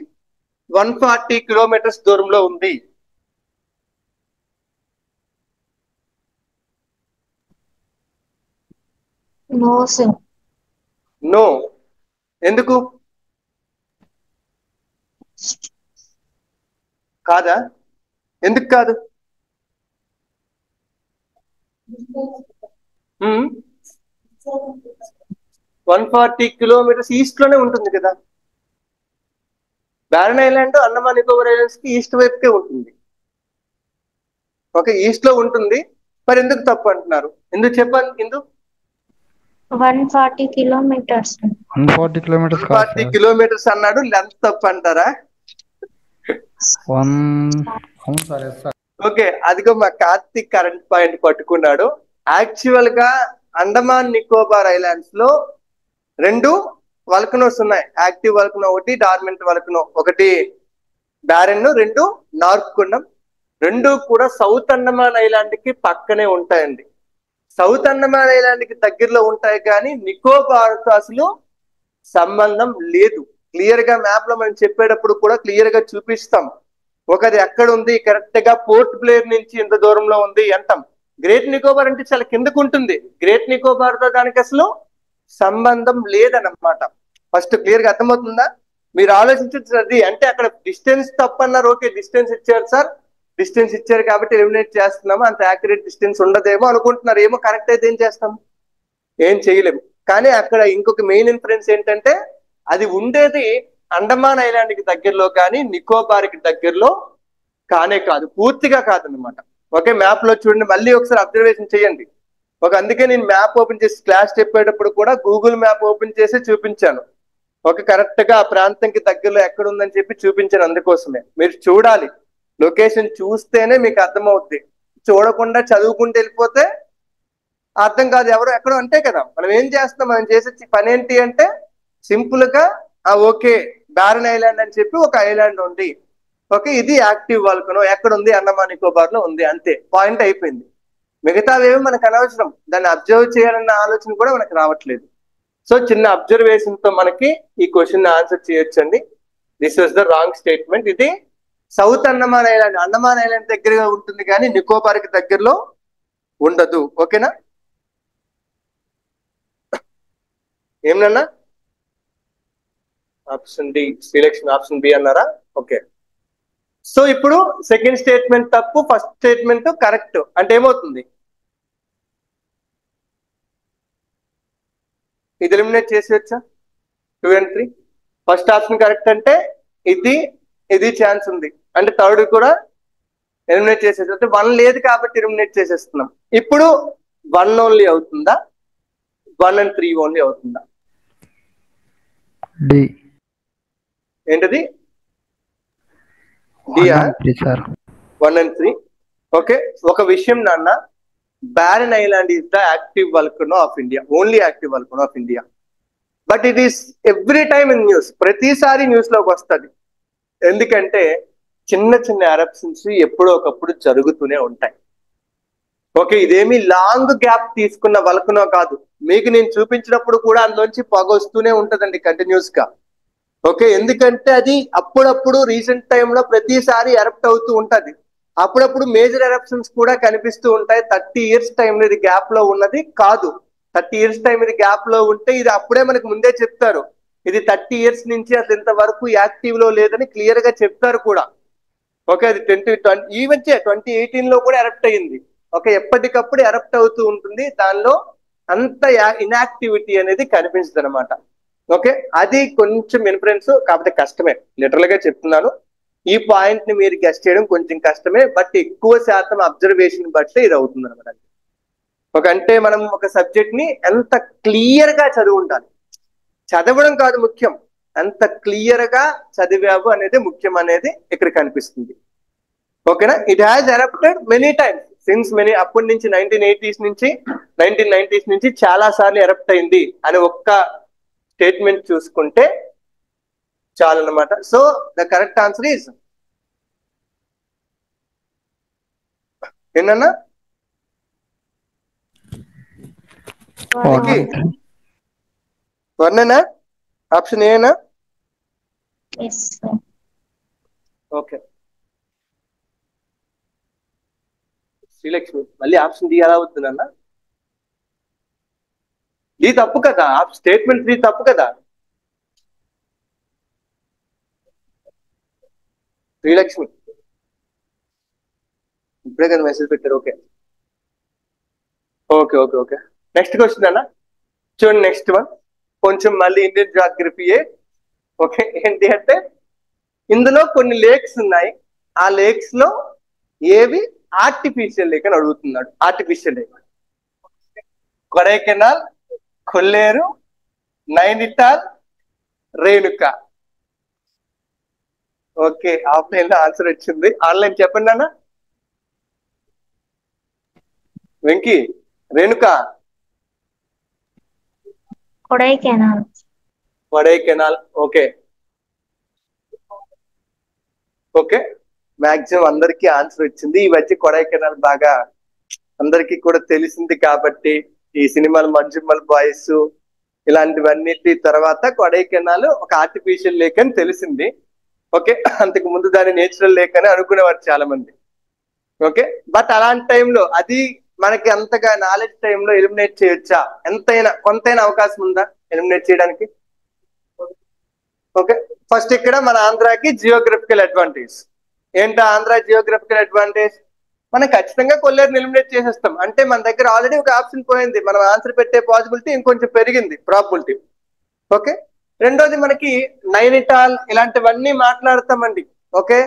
140 kilometers దూరంలో ఉంది. నో. ఎందుకు కాదా? ఎందుకు కాదు? 140 kilometers ఈస్ట్ లోనే ఉంటుంది కదా. Barren island Andaman Nicobar islands కి ఈస్ట్ వైపుకే ఉంటుంది. ఓకే, ఈస్ట్ లో ఉంటుంది. మరి ఎందుకు తప్పు అంటున్నారు? ఎందుకు చెప్పాలి? ఎందుకు 140 kilometers 140 kilometers అన్నాడు, లెంత్ తప్పు అంటారా? ఓకే, అదిగో మా కార్తీక్ కరెంట్ పాయింట్ పట్టుకున్నాడు. యాక్చువల్ గా అండమాన్ నికోబార్ ఐలాండ్స్ లో 2 వల్కనోస్ ఉన్నాయి. యాక్టివ్ వల్కనో ఒకటి, డార్మెంట్ వల్కనో ఒకటి, బ్యారెన్, 2 నార్త్ కుండం. 2 కూడా సౌత్ అండమాన్ ఐలాండ్ కి పక్కనే ఉంటాయండి. సౌత్ అండమాన్ ఐలాండ్ కి దగ్గరలో ఉంటాయి కానీ నికోబార్ తో అసలు సంబంధం లేదు. క్లియర్ గా మ్యాప్ లో మనం చెప్పేటప్పుడు కూడా క్లియర్ గా చూపిస్తాం. ఒకది ఎక్కడ ఉంది, కరెక్ట్ గా పోర్ట్ బ్లేర్ నుంచి ఎంత దూరంలో ఉంది అంటాం. గ్రేట్ నికోబార్ అంటే చాలా కిందకు ఉంటుంది. గ్రేట్ నికోబార్ తో దానికి అసలు సంబంధం లేదన్నమాట. ఫస్ట్ క్లియర్ గా అర్థమవుతుందా? మీరు ఆలోచించండి. అంటే అక్కడ డిస్టెన్స్ తప్పన్నారు. ఓకే, డిస్టెన్స్ ఇచ్చారు సార్, డిస్టెన్స్ ఇచ్చారు కాబట్టి ఎలిమినేట్ చేస్తున్నాము, అంత యాక్యురేట్ డిస్టెన్స్ ఉండదేమో అనుకుంటున్నారు. ఏమో కరెక్ట్ అయితే ఏం చేస్తాం? ఏం చేయలేము. కానీ అక్కడ ఇంకొక మెయిన్ ఇన్ఫరెన్స్ ఏంటంటే అది ఉండేది అండమాన్ ఐలాండ్ కి దగ్గరలో కానీ నికోబార్ కి దగ్గరలో కానే కాదు, పూర్తిగా కాదనమాట. ఓకే, మ్యాప్ లో చూడండి, మళ్ళీ ఒకసారి అబ్జర్వేషన్ చేయండి. అందుకే నేను మ్యాప్ ఓపెన్ చేసి క్లాస్ చెప్పేటప్పుడు కూడా గూగుల్ మ్యాప్ ఓపెన్ చేసి చూపించాను. కరెక్ట్ గా ఆ ప్రాంతంకి దగ్గరలో ఎక్కడ ఉందని చెప్పి చూపించాను. అందుకోసమే మీరు చూడాలి, లొకేషన్ చూస్తేనే మీకు అర్థమవుద్ది. చూడకుండా చదువుకుంటూ వెళ్ళిపోతే అర్థం కాదు. ఎవరో ఎక్కడో అంటే కదా, మనం ఏం చేస్తాం, మనం చేసే పని ఏంటి అంటే సింపుల్ గా ఓకే బ్యారన్ ఐలాండ్ అని చెప్పి ఒక ఐలాండ్ ఉంది, ఓకే ఇది యాక్టివ్ వాల్కనో ఎక్కడ ఉంది, అండమాన్ నికోబార్ లో ఉంది, అంతే, పాయింట్ అయిపోయింది. మిగతావేమో మనకు అనవసరం, దాన్ని అబ్జర్వ్ చేయాలన్న ఆలోచన కూడా మనకు రావట్లేదు. సో చిన్న అబ్జర్వేషన్ తో మనకి ఈ క్వశ్చన్ ఆన్సర్ చేయొచ్చండి. This was the wrong statement. ఇది south Andaman island, Andaman island దగ్గరగా ఉంటుంది కానీ నికోబార్ కి దగ్గరలో ఉండదు. ఓకేనా? ఏమన్నా option D selection, option B అన్నారా? ఓకే, సో ఇప్పుడు సెకండ్ స్టేట్మెంట్ తప్పు, ఫస్ట్ స్టేట్మెంట్ కరెక్ట్. అంటే ఏమవుతుంది? ఇది ఎలిమినేట్ చేసేయచ్చా? 2 and 3. ఫస్ట్ ఆప్షన్ కరెక్ట్ అంటే ఇది ఛాన్స్ ఉంది, అంటే థర్డ్ కూడా ఎలిమినేట్ చేసేసి, అంటే 1 లేదు కాబట్టి ఎలిమినేట్ చేసేస్తున్నాం. ఇప్పుడు 1 ఓన్లీ అవుతుందా, 1 and 3 ఓన్లీ అవుతుందా? డి. ఏంటది? 1 and 3. ఓకే, ఒక విషయం నాన్న, barren island is the active వల్కనో of India, only active వల్కనో of India. But it is every time in news, ప్రతిసారి న్యూస్ లోకి వస్తుంది. ఎందుకంటే చిన్న చిన్న ఎరప్షన్స్ ఎప్పుడో ఒకప్పుడు జరుగుతూనే ఉంటాయి. ఓకే, ఇదేమి లాంగ్ గ్యాప్ తీసుకున్న వల్కనో కాదు. మీకు నేను చూపించినప్పుడు కూడా అందులోంచి పొగ వస్తూనే ఉంటదండి కంటిన్యూస్ గా. ఓకే, ఎందుకంటే అది అప్పుడప్పుడు రీసెంట్ టైంలో ప్రతిసారి ఎరప్ట్ అవుతూ ఉంటది. అప్పుడప్పుడు మేజర్ ఎరప్షన్స్ కూడా కనిపిస్తూ ఉంటాయి. 30 years టైంలో ఇది గ్యాప్ లో ఉన్నది కాదు. 30 years టైం ఇది గ్యాప్ లో ఉంటే ఇది అప్పుడే మనకు ముందే చెప్తారు. ఇది 30 years నుంచి అసలు ఇంతవరకు యాక్టివ్ లో లేదని క్లియర్ గా చెప్తారు కూడా. ఓకే, అది 2018 లో కూడా ఎరప్ట్ అయ్యింది. ఓకే, ఎప్పటికప్పుడు ఎరప్ట్ అవుతూ ఉంటుంది, దానిలో అంత ఇన్యాక్టివిటీ అనేది కనిపించదు అనమాట. ఓకే, అది కొంచెం ఇన్ఫరెన్స్, కాకపోతే కష్టమే, లిటరల్ గా చెప్తున్నాను. ఈ పాయింట్ ని మీరు గెస్ట్ చేయడం కొంచెం కష్టమే, బట్ ఎక్కువ శాతం అబ్జర్వేషన్ బట్టి ఇది అవుతుంది అనమాట. అంటే మనం ఒక సబ్జెక్ట్ ని ఎంత క్లియర్ గా చదివి ఉండాలి, చదవడం కాదు ముఖ్యం, ఎంత క్లియర్ గా చదివావు అనేది ముఖ్యం అనేది ఇక్కడ కనిపిస్తుంది. ఓకేనా? It has erupted many times since many, అప్పటి నుంచి 1990s నుంచి చాలా సార్లు ఎరప్ట్ అయింది అని ఒక్క స్టేట్మెంట్ చూసుకుంటే చాలన్నమాట. So the correct answer is ఏంటన్నా? వర్ణనా? ఆప్షన్ ఏనా? ఓకే, శ్రీలక్ష్మి మళ్ళీ ఆప్షన్ డి ఎలా అవుతుందన్న? డి తప్పు కదా, స్టేట్మెంట్ 3 తప్పు కదా. శ్రీలక్ష్మి ఇప్పుడే కదా మెసేజ్ పెట్టారు. Okay okay okay okay next question అన్న చూడండి. నెక్స్ట్ వన్ కొంచెం మళ్ళీ ఇండియన్ జాగ్రఫీయే. ఓకే, ఏంటి అంటే ఇందులో కొన్ని లేక్స్ ఉన్నాయి, ఆ లేక్స్ లో ఏవి ఆర్టిఫిషియల్ లేక్ అని అడుగుతున్నాడు. ఆర్టిఫిషియల్ లేక్ కొడైకెనాల్, కొల్లేరు, నైనిటాల్, రేణుక. ఓకే, ఆఫ్లైన్ లో ఆన్సర్ వచ్చింది, ఆన్లైన్ చెప్పండి అన్న. Venky, Renuka, Kodaikanal. Kodaikanal. Okay okay, maximum అందరికీ ఆన్సర్ వచ్చింది. ఈ మధ్య కొడైకెనాల్ బాగా అందరికీ కూడా తెలిసింది కాబట్టి ఈ సినిమాలు మంజుమల్ బాయ్స్ ఇలాంటివన్నిటి తర్వాత కొడైకెనాల్ ఒక ఆర్టిఫిషియల్ లేక్ అని తెలిసింది. ఓకే, అంతకు ముందు దాని నేచురల్ లేక్ అని అనుకునేవారు చాలా మంది. ఓకే, బట్ అలాంటి టైంలో అది మనకి అంతగా నాలెడ్జ్ టైంలో ఎలిమినేట్ చేయొచ్చా? ఎంతైనా కొంతైనా అవకాశం ఉందా ఎలిమినేట్ చేయడానికి? ఓకే, ఫస్ట్ ఇక్కడ మన ఆంధ్రాకి జియోగ్రఫికల్ అడ్వాంటేజ్ ఏంటా? ఆంధ్ర జియోగ్రఫికల్ అడ్వాంటేజ్ మనం ఖచ్చితంగా కొల్లేరుని ఎలిమినేట్ చేసేస్తాం. అంటే మన దగ్గర ఆల్రెడీ ఒక ఆప్షన్ పోయింది, మనం ఆన్సర్ పెట్టే పాసిబిలిటీ ఇంకొంచెం పెరిగింది, ప్రాబిలిటీ. ఓకే, రెండోది మనకి నైనిటాల్ ఇలాంటివన్నీ మాట్లాడతామండి. ఓకే,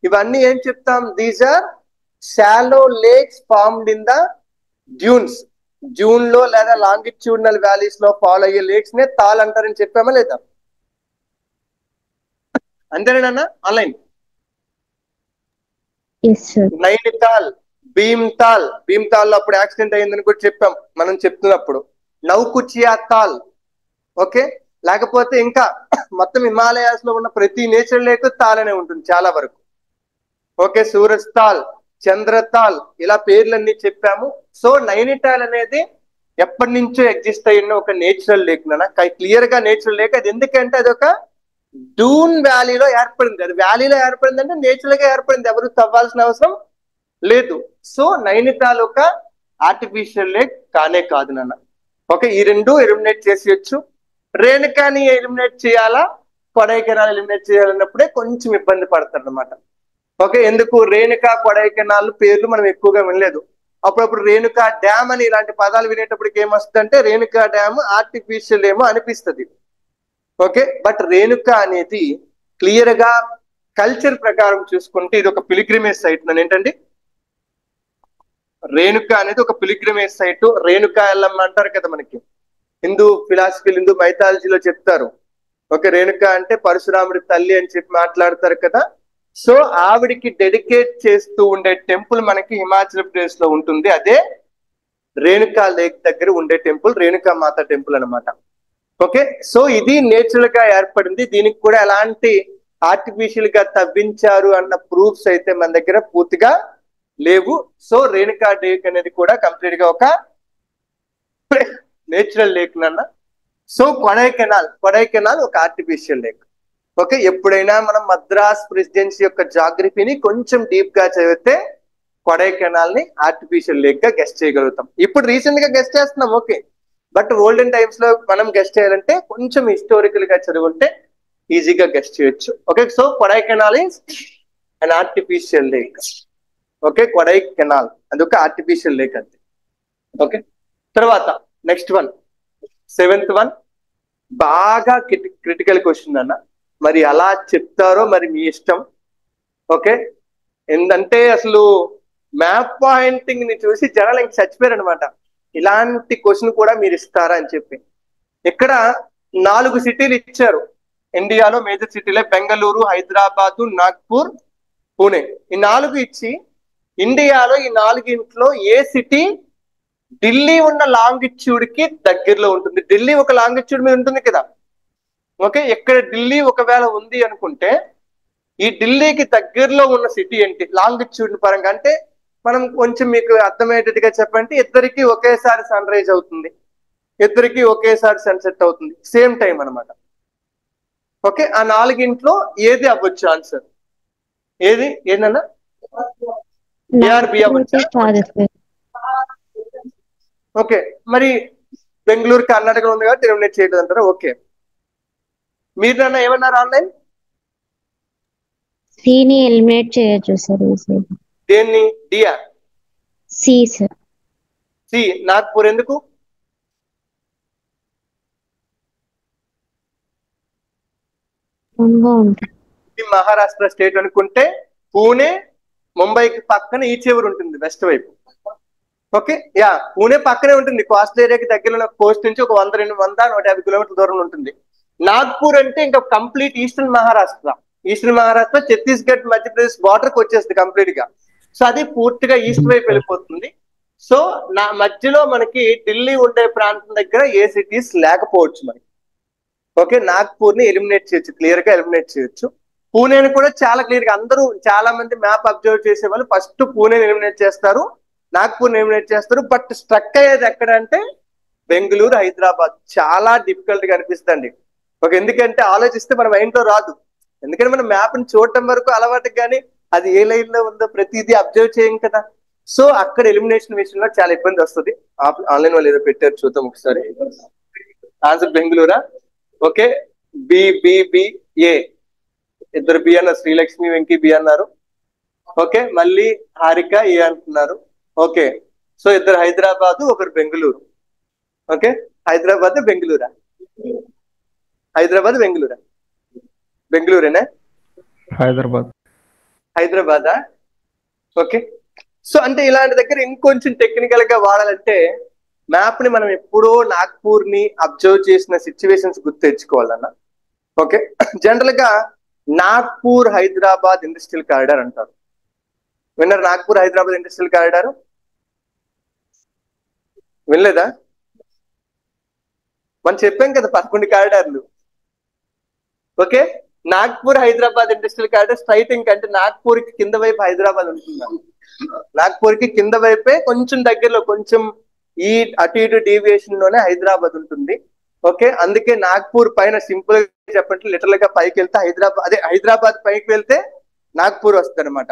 ఇవన్నీ ఏం చెప్తాం? These are shallow lakes formed in the dunes. జూన్ లో లేదా లాంగిట్యూడినల్ వ్యాలీస్ లో ఫాలో అయ్యే లేక్స్ నే తాల్ అంటారని చెప్పామా లేదా? అంతేనా ఆన్లైన్? నైనితాల్, భీమ్తాల్ లో అప్పుడు యాక్సిడెంట్ అయిందని కూడా చెప్పాం మనం చెప్తున్నప్పుడు. నౌకుచియా తాల్. ఓకే, లేకపోతే ఇంకా మొత్తం హిమాలయాస్ లో ఉన్న ప్రతి నేచర్ లేక్ తాల్ అనే ఉంటుంది చాలా వరకు. ఓకే, సూరజ్ తాల్, చంద్రతాల్ ఇలా పేర్లన్నీ చెప్పాము. సో నైనిటాల్ అనేది ఎప్పటి నుంచో ఎగ్జిస్ట్ అయిన ఒక నేచురల్ లేక్ నాన్న, క్లియర్ గా నేచురల్ లేక్. అది ఎందుకంటే అది ఒక డూన్ వ్యాలీలో ఏర్పడింది. అది వ్యాలీలో ఏర్పడింది అంటే నేచురల్ గా ఏర్పడింది, ఎవరు తవ్వాల్సిన అవసరం లేదు. సో నైనితాల్ ఒక ఆర్టిఫిషియల్ లేక్ కానే కాదు నాన్న. ఓకే, ఈ రెండు ఎలిమినేట్ చేసేయచ్చు. రేణుకాని ఎలిమినేట్ చేయాలా, కొడైకెనాల్ ఎలిమినేట్ చేయాలన్నప్పుడే కొంచెం ఇబ్బంది పడతారు అనమాట. ఓకే, ఎందుకు? రేణుకా కొడైకెనాల్ పేర్లు మనం ఎక్కువగా వినలేదు. అప్పుడప్పుడు రేణుకా డ్యామ్ అని ఇలాంటి పదాలు వినేటప్పటికి ఏమొస్తుందంటే రేణుకా డ్యామ్ ఆర్టిఫిషియల్ ఏమో అనిపిస్తుంది. ఓకే, బట్ రేణుక అనేది క్లియర్ గా కల్చర్ ప్రకారం చూసుకుంటే ఇది ఒక పిలిగ్రిమేజ్ సైట్. ఏంటండి రేణుక అనేది? ఒక పిలిగ్రిమేజ్ సైట్. రేణుక ఎల్లమ్మ అంటారు కదా మనకి హిందూ ఫిలాసఫీలు, హిందూ మైథాలజీలో చెప్తారు. ఓకే, రేణుక అంటే పరశురాముడి తల్లి అని చెప్పి మాట్లాడతారు కదా. సో ఆవిడికి డెడికేట్ చేస్తూ ఉండే టెంపుల్ మనకి హిమాచల్ ప్రదేశ్ లో ఉంటుంది. అదే రేణుకా లేక్ దగ్గర ఉండే టెంపుల్ రేణుకా మాత టెంపుల్ అనమాట. ఓకే, సో ఇది నేచురల్ గా ఏర్పడింది. దీనికి కూడా ఎలాంటి ఆర్టిఫిషియల్ గా తవ్వించారు అన్న ప్రూఫ్స్ అయితే మన దగ్గర పూర్తిగా లేవు. సో రేణుకా లేక్ అనేది కూడా కంప్లీట్ గా ఒక నేచురల్ లేక్ నాన్న. సో కొడైకెనాల్ ఒక ఆర్టిఫిషియల్ లేక్. ఓకే, ఎప్పుడైనా మనం మద్రాస్ ప్రెసిడెన్సీ యొక్క జాగ్రఫీని కొంచెం డీప్ గా చదివితే కొడైకెనాల్ ని ఆర్టిఫిషియల్ లేక్ గా గెస్ట్ చేయగలుగుతాం. ఇప్పుడు రీసెంట్ గా గెస్ట్ చేస్తున్నాం. ఓకే, బట్ ఓల్డెన్ టైమ్స్ లో మనం గెస్ట్ చేయాలంటే కొంచెం హిస్టారికల్ గా చదువుంటే ఈజీగా గెస్ట్ చేయొచ్చు. Okay, so Kodaikanal is an artificial lake. Okay, Kodaikanal అదొక ఆర్టిఫిషియల్ లేక్ అంతే. ఓకే, తర్వాత నెక్స్ట్ వన్, 7th వన్, బాగా క్రిటికల్ క్వశ్చన్ అన్న. మరి అలా చెప్తారో మరి మీ ఇష్టం. ఓకే, ఏంటంటే అసలు మ్యాప్ పాయింటింగ్ ని చూసి జనాలు ఇంక చచ్చిపోయారు అనమాట. ఇలాంటి క్వశ్చన్ కూడా మీరు ఇస్తారా అని చెప్పి. ఇక్కడ 4 సిటీలు ఇచ్చారు ఇండియాలో, మేజర్ సిటీలే బెంగళూరు, హైదరాబాదు, నాగ్పూర్, పూణే. ఈ 4 ఇచ్చి ఇండియాలో ఈ 4 ఏ సిటీ ఢిల్లీ ఉన్న లాంగిట్యూడ్ కి దగ్గరలో ఉంటుంది? ఢిల్లీ ఒక లాంగిట్యూడ్ మీద ఉంటుంది కదా. ఓకే, ఇక్కడ ఢిల్లీ ఒకవేళ ఉంది అనుకుంటే ఈ ఢిల్లీకి దగ్గరలో ఉన్న సిటీ ఏంటి లాంగిట్యూడ్ పరంగా? అంటే మనం కొంచెం మీకు అర్థమయ్యేటట్టుగా చెప్పంటే ఇద్దరికి ఒకేసారి సన్ రైజ్ అవుతుంది, ఇద్దరికి ఒకేసారి సన్సెట్ అవుతుంది, సేమ్ టైం అనమాట. ఓకే, ఆ 4 ఏది అవ్వచ్చు ఆన్సర్? ఏది ఏంటన్నా? ఏఆర్బి అవ్వచ్చు. ఓకే, మరి బెంగళూరు కర్ణాటక ఉంది కాబట్టి ఎలిమినేట్ చేయడం అంటారా? ఓకే, మీరు నన్ను ఏమన్నారు ఆన్లైన్? సిని ఎలిమినేట్ చేయొచ్చు సార్. దేన్ని? డియా? C sir. సి, నాగ్పూర్ ఎందుకు? మహారాష్ట్ర స్టేట్ అనుకుంటే పూణే ముంబైకి పక్కన ఈ చివరి ఉంటుంది, వెస్ట్ వైపు. ఓకే, యా, పూణే పక్కనే ఉంటుంది, కోస్టల్ ఏరియాకి దగ్గరలో, కోస్ట్ నుంచి ఒక 100-150 కిలోమీటర్ల దూరంలో ఉంటుంది. నాగ్పూర్ అంటే ఇంకా complete eastern Maharashtra Chhattisgarh, Madhya Pradesh border కి వచ్చేస్తుంది కంప్లీట్ గా. సో అది పూర్తిగా ఈస్ట్ వైపు వెళ్ళిపోతుంది. సో నా మధ్యలో మనకి ఢిల్లీ ఉండే ప్రాంతం దగ్గర ఏ సిటీస్ లేకపోవచ్చు మనకి. ఓకే, నాగ్పూర్ ని ఎలిమినేట్ చేయొచ్చు, క్లియర్ గా ఎలిమినేట్ చేయొచ్చు. పూణేని కూడా చాలా క్లియర్ గా అందరూ చాలా మంది మ్యాప్ అబ్జర్వ్ చేసే వాళ్ళు ఫస్ట్ పూణేని ఎలిమినేట్ చేస్తారు, నాగ్పూర్ ఎలిమినేట్ చేస్తారు. బట్ స్ట్రక్ అయ్యేది ఎక్కడ అంటే బెంగళూరు, హైదరాబాద్. చాలా డిఫికల్ట్ గా అనిపిస్తుంది. ఓకే, ఎందుకంటే ఆలోచిస్తే మన మైండ్ లో రాదు. ఎందుకంటే మనం మ్యాప్ ని చూడటం వరకు అలవాటు, కానీ అది ఏ లైన్ లో ఉందో ప్రతిదీ అబ్జర్వ్ చేయం కదా. సో అక్కడ ఎలిమినేషన్ విషయంలో చాలా ఇబ్బంది వస్తుంది. ఆన్లైన్ వాళ్ళు ఏదో పెట్టారు, చూద్దాం ఒకసారి. ఆన్సర్ బెంగళూరా. ఓకే, ఏ ఇద్దరు బి అన్నారు, శ్రీలక్ష్మి వెంకీ బి అన్నారు. ఓకే, మళ్ళీ హారిక ఏ అంటున్నారు. ఓకే, సో ఇద్దరు హైదరాబాద్, ఒకరు బెంగళూరు. ఓకే, హైదరాబాద్ బెంగళూరా, హైదరాబాద్ బెంగళూరా, బెంగళూరేనా, హైదరాబాదా. ఓకే, సో అంటే ఇలాంటి దగ్గర ఇంకొంచెం టెక్నికల్ గా వాడాలంటే మ్యాప్ ని మనం ఎప్పుడో నాగ్పూర్ ని అబ్జర్వ్ చేసిన సిచ్యువేషన్స్ గుర్తు తెచ్చుకోవాలన్న. ఓకే, జనరల్ గా నాగ్పూర్ హైదరాబాద్ ఇండస్ట్రియల్ కారిడార్ అంటారు. విన్నారు నాగ్పూర్ హైదరాబాద్ ఇండస్ట్రియల్ కారిడార్? వినలేదా? మనం చెప్పాం కదా 11 కారిడార్లు. Okay, Nagpur Hyderabad industrial corridor స్ట్రైటింగ్ అంటే నాగ్పూర్ కి కింద వైపు హైదరాబాద్ ఉంటుంది. నాగ్పూర్ కి కింద వైపే కొంచెం దగ్గరలో, కొంచెం ఈ అటు ఇటు డీవియేషన్ లోనే హైదరాబాద్ ఉంటుంది. ఓకే, అందుకే నాగ్పూర్ పైన సింపుల్ గా చెప్పండి, లిటరల్ గా పైకి వెళ్తే హైదరాబాద్, అదే హైదరాబాద్ పైకి వెళ్తే నాగ్పూర్ వస్తుంది అనమాట.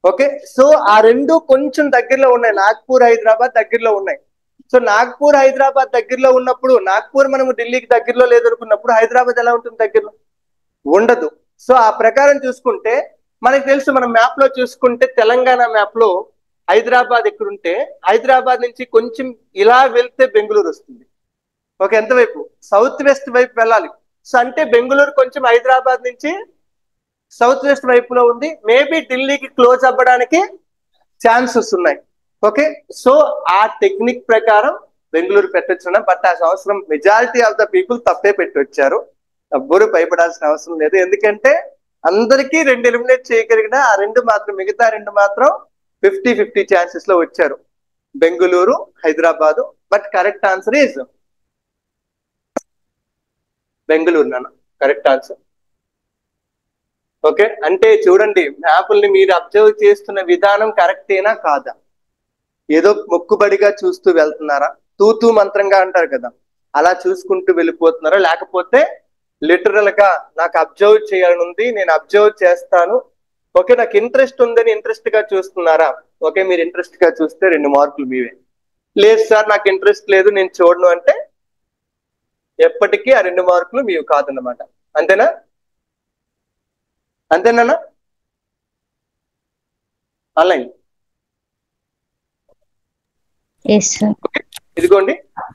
ఓకే, సో ఆ రెండు కొంచెం దగ్గరలో ఉన్నాయి, నాగ్పూర్ హైదరాబాద్ దగ్గరలో ఉన్నాయి. సో నాగ్పూర్ హైదరాబాద్ దగ్గరలో ఉన్నప్పుడు, నాగ్పూర్ మనము ఢిల్లీకి దగ్గరలో లేదనుకున్నప్పుడు హైదరాబాద్ ఎలా ఉంటుంది? దగ్గరలో ఉండదు. సో ఆ ప్రకారం చూసుకుంటే మనకి తెలుసు, మనం మ్యాప్ లో చూసుకుంటే తెలంగాణ మ్యాప్ లో హైదరాబాద్ ఎక్కడుంటే హైదరాబాద్ నుంచి కొంచెం ఇలా వెళ్తే బెంగళూరు వస్తుంది. ఓకే, ఎంత వైపు? సౌత్ వెస్ట్ వైపు వెళ్ళాలి. సో అంటే బెంగళూరు కొంచెం హైదరాబాద్ నుంచి సౌత్ వెస్ట్ వైపులో ఉంది. మేబీ ఢిల్లీకి క్లోజ్ అవ్వడానికి ఛాన్సెస్ ఉన్నాయి. ఓకే, సో ఆ టెక్నిక్ ప్రకారం బెంగళూరు పెట్టొచ్చున్నా, బట్ ఆ సంవత్సరం మెజారిటీ ఆఫ్ ద పీపుల్ తప్పే పెట్టొచ్చారు. ఎవ్వరూ భయపడాల్సిన అవసరం లేదు, ఎందుకంటే అందరికీ 2 ఎలిమినేట్ చేయగలిగిన ఆ 2 మాత్రం, మిగతా 2 మాత్రం 50-50 ఛాన్సెస్ లో వచ్చారు, Bengaluru, Hyderabad. But correct answer is Bengaluru నాన్న, కరెక్ట్ ఆన్సర్. ఓకే, అంటే చూడండి, మ్యాపుల్ని మీరు అబ్జర్వ్ చేస్తున్న విధానం కరెక్టేనా కాదా? ఏదో మొక్కుబడిగా చూస్తూ వెళ్తున్నారా, తూతూ మంత్రంగా అంటారు కదా, అలా చూసుకుంటూ వెళ్ళిపోతున్నారా, లేకపోతే లిటరల్ గా నాకు అబ్జర్వ్ చేయాలని ఉంది, నేను అబ్జర్వ్ చేస్తాను, ఓకే నాకు ఇంట్రెస్ట్ ఉందని ఇంట్రెస్ట్ గా చూస్తున్నారా? ఓకే, మీరు ఇంట్రెస్ట్ గా చూస్తే 2 మార్కులు మీవే. లేదు సార్ నాకు ఇంట్రెస్ట్ లేదు నేను చూడను అంటే ఎప్పటికీ ఆ 2 మార్కులు మీవి కాదన్నమాట. అంతేనా? అంతేనా? ఆన్లైన్ ఇదిగోండి,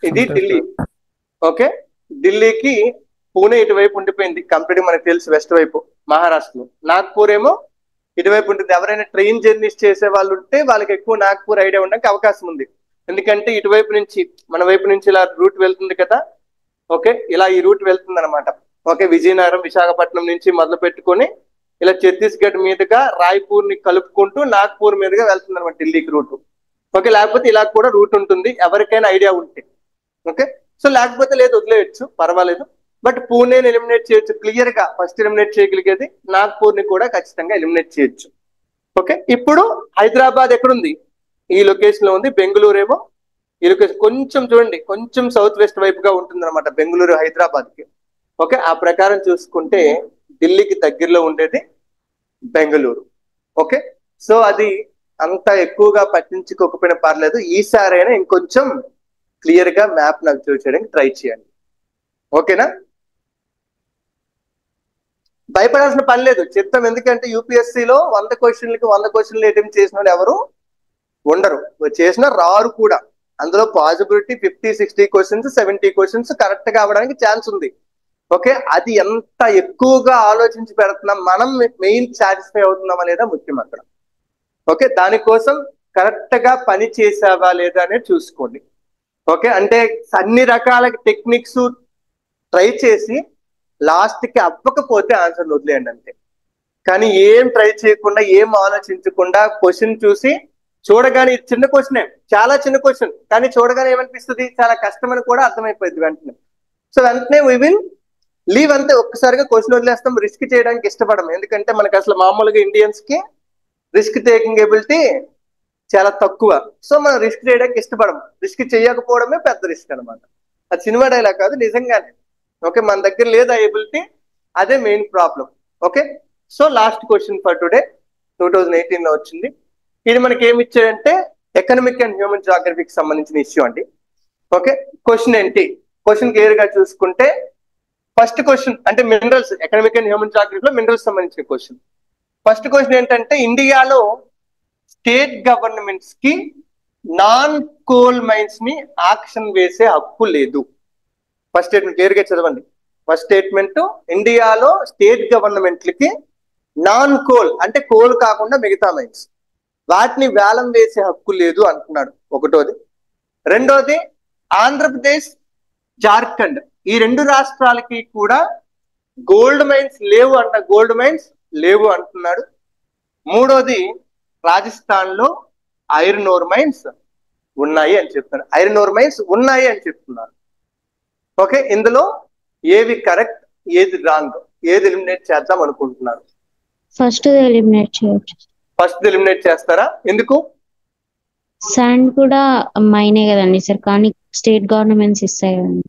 ఇది ఢిల్లీ. ఓకే, ఢిల్లీకి పూణే ఇటువైపు ఉండిపోయింది కంప్లీట్, మనకు తెలుసు వెస్ట్ వైపు మహారాష్ట్రలో. నాగ్పూర్ ఏమో ఇటువైపు ఉంటుంది. ఎవరైనా ట్రైన్ జర్నీస్ చేసే వాళ్ళు ఉంటే వాళ్ళకి ఎక్కువ నాగ్పూర్ ఐడియా ఉండడానికి అవకాశం ఉంది, ఎందుకంటే ఇటువైపు నుంచి మన వైపు నుంచి ఇలా రూట్ వెళ్తుంది కదా. ఓకే, ఇలా ఈ రూట్ వెళ్తుంది అనమాట. ఓకే, విజయనగరం, విశాఖపట్నం నుంచి మొదలు పెట్టుకొని ఇలా ఛత్తీస్గఢ్ మీదుగా రాయ్పూర్ ని కలుపుకుంటూ నాగ్పూర్ మీదుగా వెళ్తుంది అనమాట ఢిల్లీకి రూట్. ఓకే, లేకపోతే ఇలా కూడా రూట్ ఉంటుంది ఎవరికైనా ఐడియా ఉంటే. ఓకే, సో లేకపోతే లేదు, వదిలేయచ్చు, పర్వాలేదు. బట్ పూణేని ఎలిమినేట్ చేయొచ్చు క్లియర్ గా, ఫస్ట్ ఎలిమినేట్ చేయగలిగేది నాగ్పూర్ ని కూడా ఖచ్చితంగా ఎలిమినేట్ చేయొచ్చు. ఓకే, ఇప్పుడు హైదరాబాద్ ఎక్కడుంది? ఈ లొకేషన్ లో ఉంది. బెంగళూరు ఏమో ఈ లొకేషన్ కొంచెం చూడండి, కొంచెం సౌత్ వెస్ట్ వైపుగా ఉంటుంది అనమాట బెంగళూరు హైదరాబాద్ కి. ఓకే, ఆ ప్రకారం చూసుకుంటే ఢిల్లీకి దగ్గరలో ఉండేది బెంగళూరు. ఓకే, సో అది అంత ఎక్కువగా పట్టించుకోకపోయినా పర్లేదు, ఈసారైనా ఇంకొంచెం క్లియర్ గా మ్యాప్ నాకు చూపించడానికి ట్రై చేయండి. ఓకేనా? భయపడాల్సిన పని లేదు, చెప్తాం. ఎందుకంటే యూపీఎస్సీలో 100 క్వశ్చన్లకి 100 క్వశ్చన్లు అటెంప్ట్ చేసిన వాళ్ళు ఎవరు ఉండరు, చేసిన రారు కూడా. అందులో పాసిబిలిటీ 50-60 క్వశ్చన్స్ 70 క్వశ్చన్స్ కరెక్ట్ గా అవ్వడానికి ఛాన్స్ ఉంది. ఓకే, అది ఎంత ఎక్కువగా ఆలోచించి పెడుతున్నాం, మనం మెయిన్ సాటిస్ఫై అవుతున్నామా లేదా ముఖ్యం అక్కడ. ఓకే, దానికోసం కరెక్ట్ గా పని చేసావా లేదా అనేది చూసుకోండి. ఓకే, అంటే అన్ని రకాల టెక్నిక్స్ ట్రై చేసి లాస్ట్ కి అవ్వకపోతే ఆన్సర్ వదిలేయండి అంతే. కానీ ఏం ట్రై చేయకుండా, ఏం ఆలోచించకుండా క్వశ్చన్ చూసి చూడగానే చిన్న క్వశ్చనే, చాలా చిన్న క్వశ్చన్, కానీ చూడగానే ఏమనిపిస్తుంది, చాలా కష్టమని కూడా అర్థమైపోయింది వెంటనే. సో వెంటనే వి విల్ లీవ్ అంతే, ఒక్కసారిగా క్వశ్చన్ వదిలేస్తాం. రిస్క్ చేయడానికి ఇష్టపడం, ఎందుకంటే మనకి అసలు మామూలుగా ఇండియన్స్ కి రిస్క్ టేకింగ్ ఎబిలిటీ చాలా తక్కువ. సో మనం రిస్క్ చేయడానికి ఇష్టపడం, రిస్క్ చేయకపోవడమే పెద్ద రిస్క్ అనమాట. అది సినిమా డైలాగ్ కాదు, నిజంగానే. ఓకే, మన దగ్గర లేదు ఆ ఎబిలిటీ, అదే main problem. Okay, so last question for today 2018 లో వచ్చింది. ఇది మనకి ఏమి ఇచ్చాడంటే ఎకనామిక్ అండ్ హ్యూమన్ జాగ్రఫీకి సంబంధించిన ఇష్యూ అండి. ఓకే, క్వశ్చన్ ఏంటి, క్వశ్చన్ క్లియర్ గా చూసుకుంటే ఫస్ట్ క్వశ్చన్ అంటే మినరల్స్, ఎకనామిక్ అండ్ హ్యూమన్ జాగ్రఫీలో మినరల్స్ సంబంధించిన క్వశ్చన్. ఫస్ట్ క్వశ్చన్ ఏంటంటే ఇండియాలో స్టేట్ గవర్నమెంట్స్ కి నాన్ కోల్ మైన్స్ ని ఆక్షన్ వేసే హక్కు లేదు. ఫస్ట్ స్టేట్మెంట్ క్లియర్ గా చదవండి. ఫస్ట్ స్టేట్మెంట్, ఇండియాలో స్టేట్ గవర్నమెంట్లకి నాన్ కోల్ అంటే కోల్ కాకుండా మిగతా మైన్స్ వాటిని వేలం వేసే హక్కు లేదు అంటున్నాడు, ఒకటోది. రెండోది, ఆంధ్రప్రదేశ్, జార్ఖండ్ ఈ రెండు రాష్ట్రాలకి కూడా గోల్డ్ మైన్స్ లేవు అంటున్నాడు. మూడోది, రాజస్థాన్ లో ఐరన్ ఓర్ మైన్స్ ఉన్నాయి అని చెప్తున్నారు. ఐరన్ ఓర్ మైన్స్ ఉన్నాయి అని చెప్తున్నారు. ఓకే, ఇందులో ఏవి కరెక్ట్, ఏది రాంగ్, ఏది ఎలిమినేట్ చేద్దాం అనుకుంటున్నారు? ఫస్ట్ ఎలిమినేట్ చేయొచ్చు. ఫస్ట్ ఎలిమినేట్ చేస్తారా? ఎందుకు? శాండ్ కూడా మైనే కదండి సార్, కానీ స్టేట్ గవర్నమెంట్స్ ఇస్తాయి కదండి.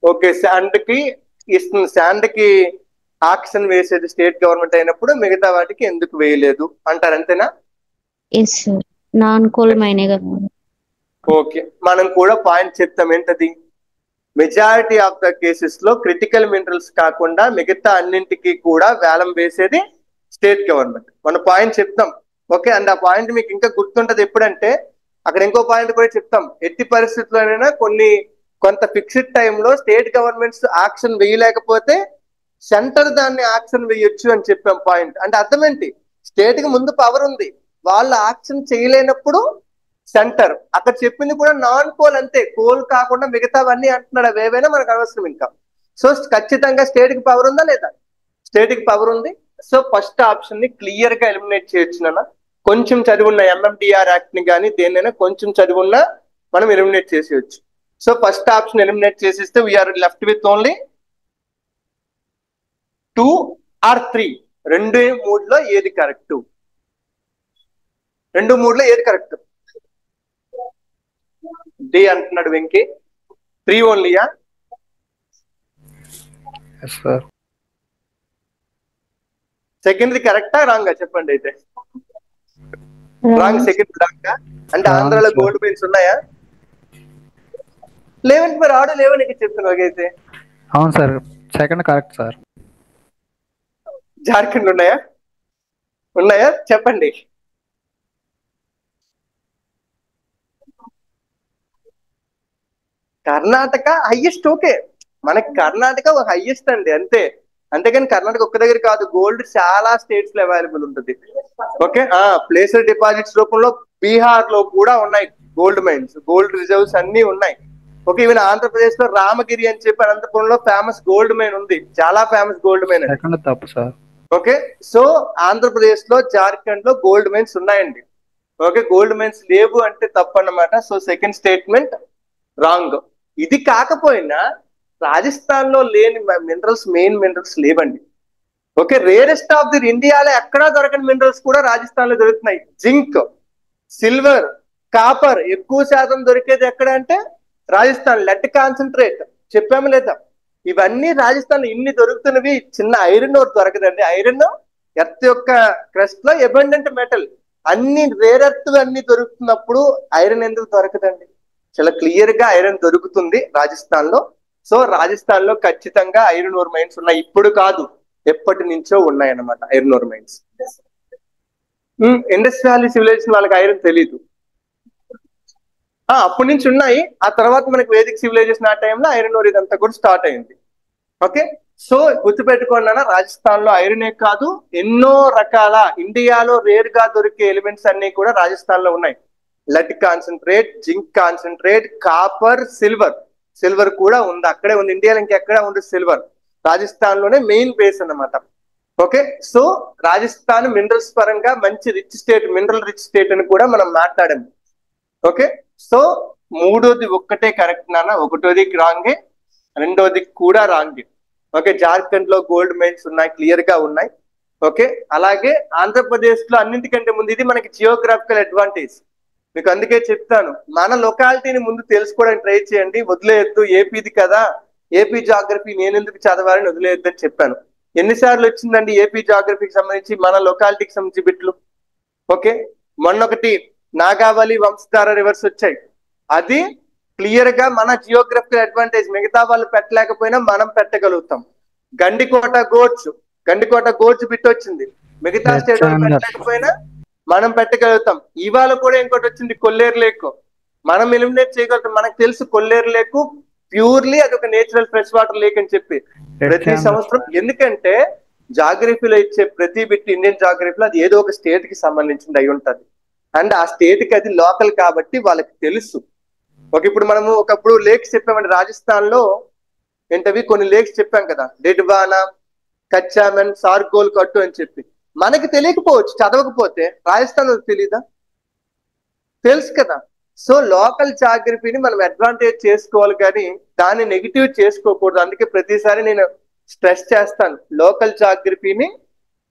ఓకే, శాండ్ కి ఇస్తుంది, శాండ్ కి ఆక్షన్ వేసేది స్టేట్ గవర్నమెంట్ అయినప్పుడు మిగతా వాటికి ఎందుకు వేయలేదు అంటారు, అంతేనా? ఎస్ సార్, నాన్ కోల్ మైనే కదా. ఓకే, మనం కూడా పాయింట్ చెప్తాం. ఏంటది? మెజారిటీ ఆఫ్ ద కేసెస్ లో క్రిటికల్ మినరల్స్ కాకుండా మిగతా అన్నింటికి కూడా వేలం వేసేది స్టేట్ గవర్నమెంట్. మన పాయింట్ చెప్తాం. ఓకే, అండ్ ఆ పాయింట్ మీకు ఇంకా గుర్తుంటది ఎప్పుడంటే, అక్కడ ఇంకో పాయింట్ కూడా చెప్తాం. ఎట్టి పరిస్థితుల్లోనైనా కొంత ఫిక్స్డ్ టైంలో స్టేట్ గవర్నమెంట్స్ ఆక్షన్ వేయలేకపోతే సెంటర్ దాన్ని ఆక్షన్ వేయొచ్చు అని చెప్పాం పాయింట్. అంటే అర్థం ఏంటి, స్టేట్ కి ముందు పవర్ ఉంది, వాళ్ళు ఆక్షన్ చేయలేనప్పుడు సెంటర్. అక్కడ చెప్పింది కూడా నాన్ కోల్, అంతే, కోల్ కాకుండా మిగతావన్నీ అంటున్నాడు. అవి ఏవైనా మనకు అవసరం ఇంకా. సో ఖచ్చితంగా స్టేట్ కి పవర్ ఉందా లేదా? స్టేట్ కి పవర్ ఉంది. సో ఫస్ట్ ఆప్షన్ ని క్లియర్ గా ఎలిమినేట్ చేయొచ్చు నాన్న. కొంచెం చదివున్న ఎంఎండిఆర్ యాక్ట్ ని కానీ దేన్నైనా కొంచెం చదివున్నా మనం ఎలిమినేట్ చేసేయచ్చు. సో ఫస్ట్ ఆప్షన్ ఎలిమినేట్ చేసేస్తే we're left with only 2 or 3. 2, 3లో ఏది కరెక్ట్? 2, 3లో ఏది కరెక్ట్? డి అంటున్నాడు వెంకీ. 3 ఓన్లీయా? Yes sir. సెకండ్ది కరెక్టా రాంగా చెప్పండి అయితే. రాంగ్, సెకండ్ రాంగా. అంటే ఆంధ్రాలో గోల్డ్ మైన్స్ ఉన్నాయా? లేవంటే మరి ఆడ లేవని చెప్తున్నావు అయితే. అవును sir, second correct sir. Jharkhand ఉన్నాయా చెప్పండి. కర్ణాటక హైయెస్ట్. ఓకే, మనకి కర్ణాటక హైయెస్ట్ అండి, అంతే. అంతేగాని కర్ణాటక ఒక్క దగ్గర కాదు, గోల్డ్ చాలా స్టేట్స్ లో అవైలబుల్ ఉంటుంది. ఓకే, ప్లేసెడ్ డిపాజిట్స్ రూపంలో బీహార్ లో కూడా ఉన్నాయి గోల్డ్ మైన్స్, గోల్డ్ రిజర్వ్స్ అన్ని ఉన్నాయి. ఓకే, ఈవెన్ ఆంధ్రప్రదేశ్ లో రామగిరి అని చెప్పి అనంతపురంలో ఫేమస్ గోల్డ్ మైన్ ఉంది, చాలా ఫేమస్ గోల్డ్ మైన్. సెకండ్ తప్పు సార్. ఓకే, సో ఆంధ్రప్రదేశ్ లో, జార్ఖండ్ లో గోల్డ్ మైన్స్ ఉన్నాయండి. ఓకే, గోల్డ్ మైన్స్ లేవు అంటే తప్పు అన్నమాట. So second statement wrong. ఇది కాకపోయినా రాజస్థాన్ లో లేని మినరల్స్, మెయిన్ మినరల్స్ లేవండి. ఓకే, రేరెస్ట్ ఆఫ్ ది ఇండియాలో ఎక్కడా దొరకని మినరల్స్ కూడా రాజస్థాన్ లో దొరుకుతున్నాయి. జింక్, సిల్వర్, కాపర్ ఎక్కువ శాతం దొరికేది ఎక్కడ అంటే రాజస్థాన్. లెడ్ కాన్సన్ట్రేట్ చెప్పాము లేదా? ఇవన్నీ రాజస్థాన్ ఇన్ని దొరుకుతున్నవి. చిన్న ఐరన్ ఓర్ దొరకదండి. ఐరన్ ఎర్త్ యొక్క క్రస్ట్ లో అబండెంట్ మెటల్. అన్ని రేర్ ఎర్త్ అన్ని దొరుకుతున్నప్పుడు ఐరన్ ఎందుకు దొరకదండి? చాలా క్లియర్ గా ఐరన్ దొరుకుతుంది రాజస్థాన్ లో. సో రాజస్థాన్ లో ఖచ్చితంగా ఐరన్ ఓర్ మైన్స్ ఉన్నాయి. ఇప్పుడు కాదు, ఎప్పటి నుంచో ఉన్నాయి అన్నమాట iron ore mines. Indus valley civilisation వాళ్ళకి ఐరన్ తెలీదు, అప్పటి నుంచి ఉన్నాయి. ఆ తర్వాత మనకి వేదిక్ సివిలైజేషన్ ఆ టైంలో ఐరన్ ఓర్ ఇదంతా కూడా స్టార్ట్ అయింది. ఓకే, సో గుర్తుపెట్టుకోండి అన్న, రాజస్థాన్ లో ఐరనే కాదు, ఎన్నో రకాల ఇండియాలో రేర్ గా దొరికే ఎలిమెంట్స్ అన్ని కూడా రాజస్థాన్ లో ఉన్నాయి. Lead concentrate, zinc concentrate, copper, silver కూడా ఉంది, అక్కడే ఉంది. ఇండియాలో ఇంకెక్కడ ఉంది సిల్వర్? రాజస్థాన్ లోనే మెయిన్ బేస్ అన్నమాట. ఓకే, సో రాజస్థాన్ మినరల్స్ పరంగా మంచి rich state, mineral rich state అని కూడా మనం మాట్లాడాము. ఓకే, సో మూడోది ఒక్కటే కరెక్ట్ నాన్న, ఒకటోది రాంగే, రెండోది కూడా రాంగే. ఓకే, జార్ఖండ్ లో గోల్డ్ మైన్స్ ఉన్నాయి, క్లియర్ గా ఉన్నాయి. ఓకే, అలాగే ఆంధ్రప్రదేశ్ లో అన్నింటికంటే ముందు ఇది మనకి జియోగ్రాఫికల్ అడ్వాంటేజ్. మీకు అందుకే చెప్తాను, మన లొకాలిటీని ముందు తెలుసుకోవడానికి ట్రై చేయండి, వదిలేయద్దు. ఏపీది కదా, ఏపీ జాగ్రఫీ నేను ఎందుకు చదవాలని వదిలేయద్దు అని చెప్పాను. ఎన్నిసార్లు వచ్చిందండి ఏపీ జాగ్రఫీకి సంబంధించి మన లొకాలిటీకి సంబంధించి బిట్లు? ఓకే, మొన్నొకటి నాగావళి వంశధార రివర్స్ వచ్చాయి. అది క్లియర్ గా మన జియోగ్రఫికల్ అడ్వాంటేజ్, మిగతా వాళ్ళు పెట్టలేకపోయినా మనం పెట్టగలుగుతాం. గండికోట గోర్చు బిట్ వచ్చింది, మిగతా స్టేట్ వాళ్ళు పెట్టలేకపోయినా మనం పెట్టగలుగుతాం. ఇవాళ కూడా ఇంకోటి వచ్చింది, కొల్లేరు లేక్, మనం ఎలిమినేట్ చేయగలుగుతాం. మనకు తెలుసు కొల్లేరు లేక్ ప్యూర్లీ అది ఒక నేచురల్ ఫ్రెష్ వాటర్ లేక్ అని చెప్పి ప్రతి సంవత్సరం. ఎందుకంటే జాగ్రఫీలో ఇచ్చే ప్రతి బిట్ ఇండియన్ జాగ్రఫీలో అది ఏదో ఒక స్టేట్ కి సంబంధించింది అయి ఉంటది, అండ్ ఆ స్టేట్ కి అది లోకల్ కాబట్టి వాళ్ళకి తెలుసు. ఓకే, ఇప్పుడు మనము ఒకప్పుడు లేక్స్ చెప్పామండి, రాజస్థాన్ లో ఏంటవి కొన్ని లేక్స్ చెప్పాం కదా, డెడ్వానా, కచ్చామెన్, సార్గోల్ కట్టు అని చెప్పి. మనకి తెలియకపోవచ్చు చదవకపోతే, రాజస్థాన్ తెలీదా? తెలుసు కదా. సో లోకల్ జాగ్రఫీని మనం అడ్వాంటేజ్ చేసుకోవాలి కానీ దాన్ని నెగిటివ్ చేసుకోకూడదు. అందుకే ప్రతిసారి నేను స్ట్రెస్ చేస్తాను, లోకల్ జాగ్రఫీని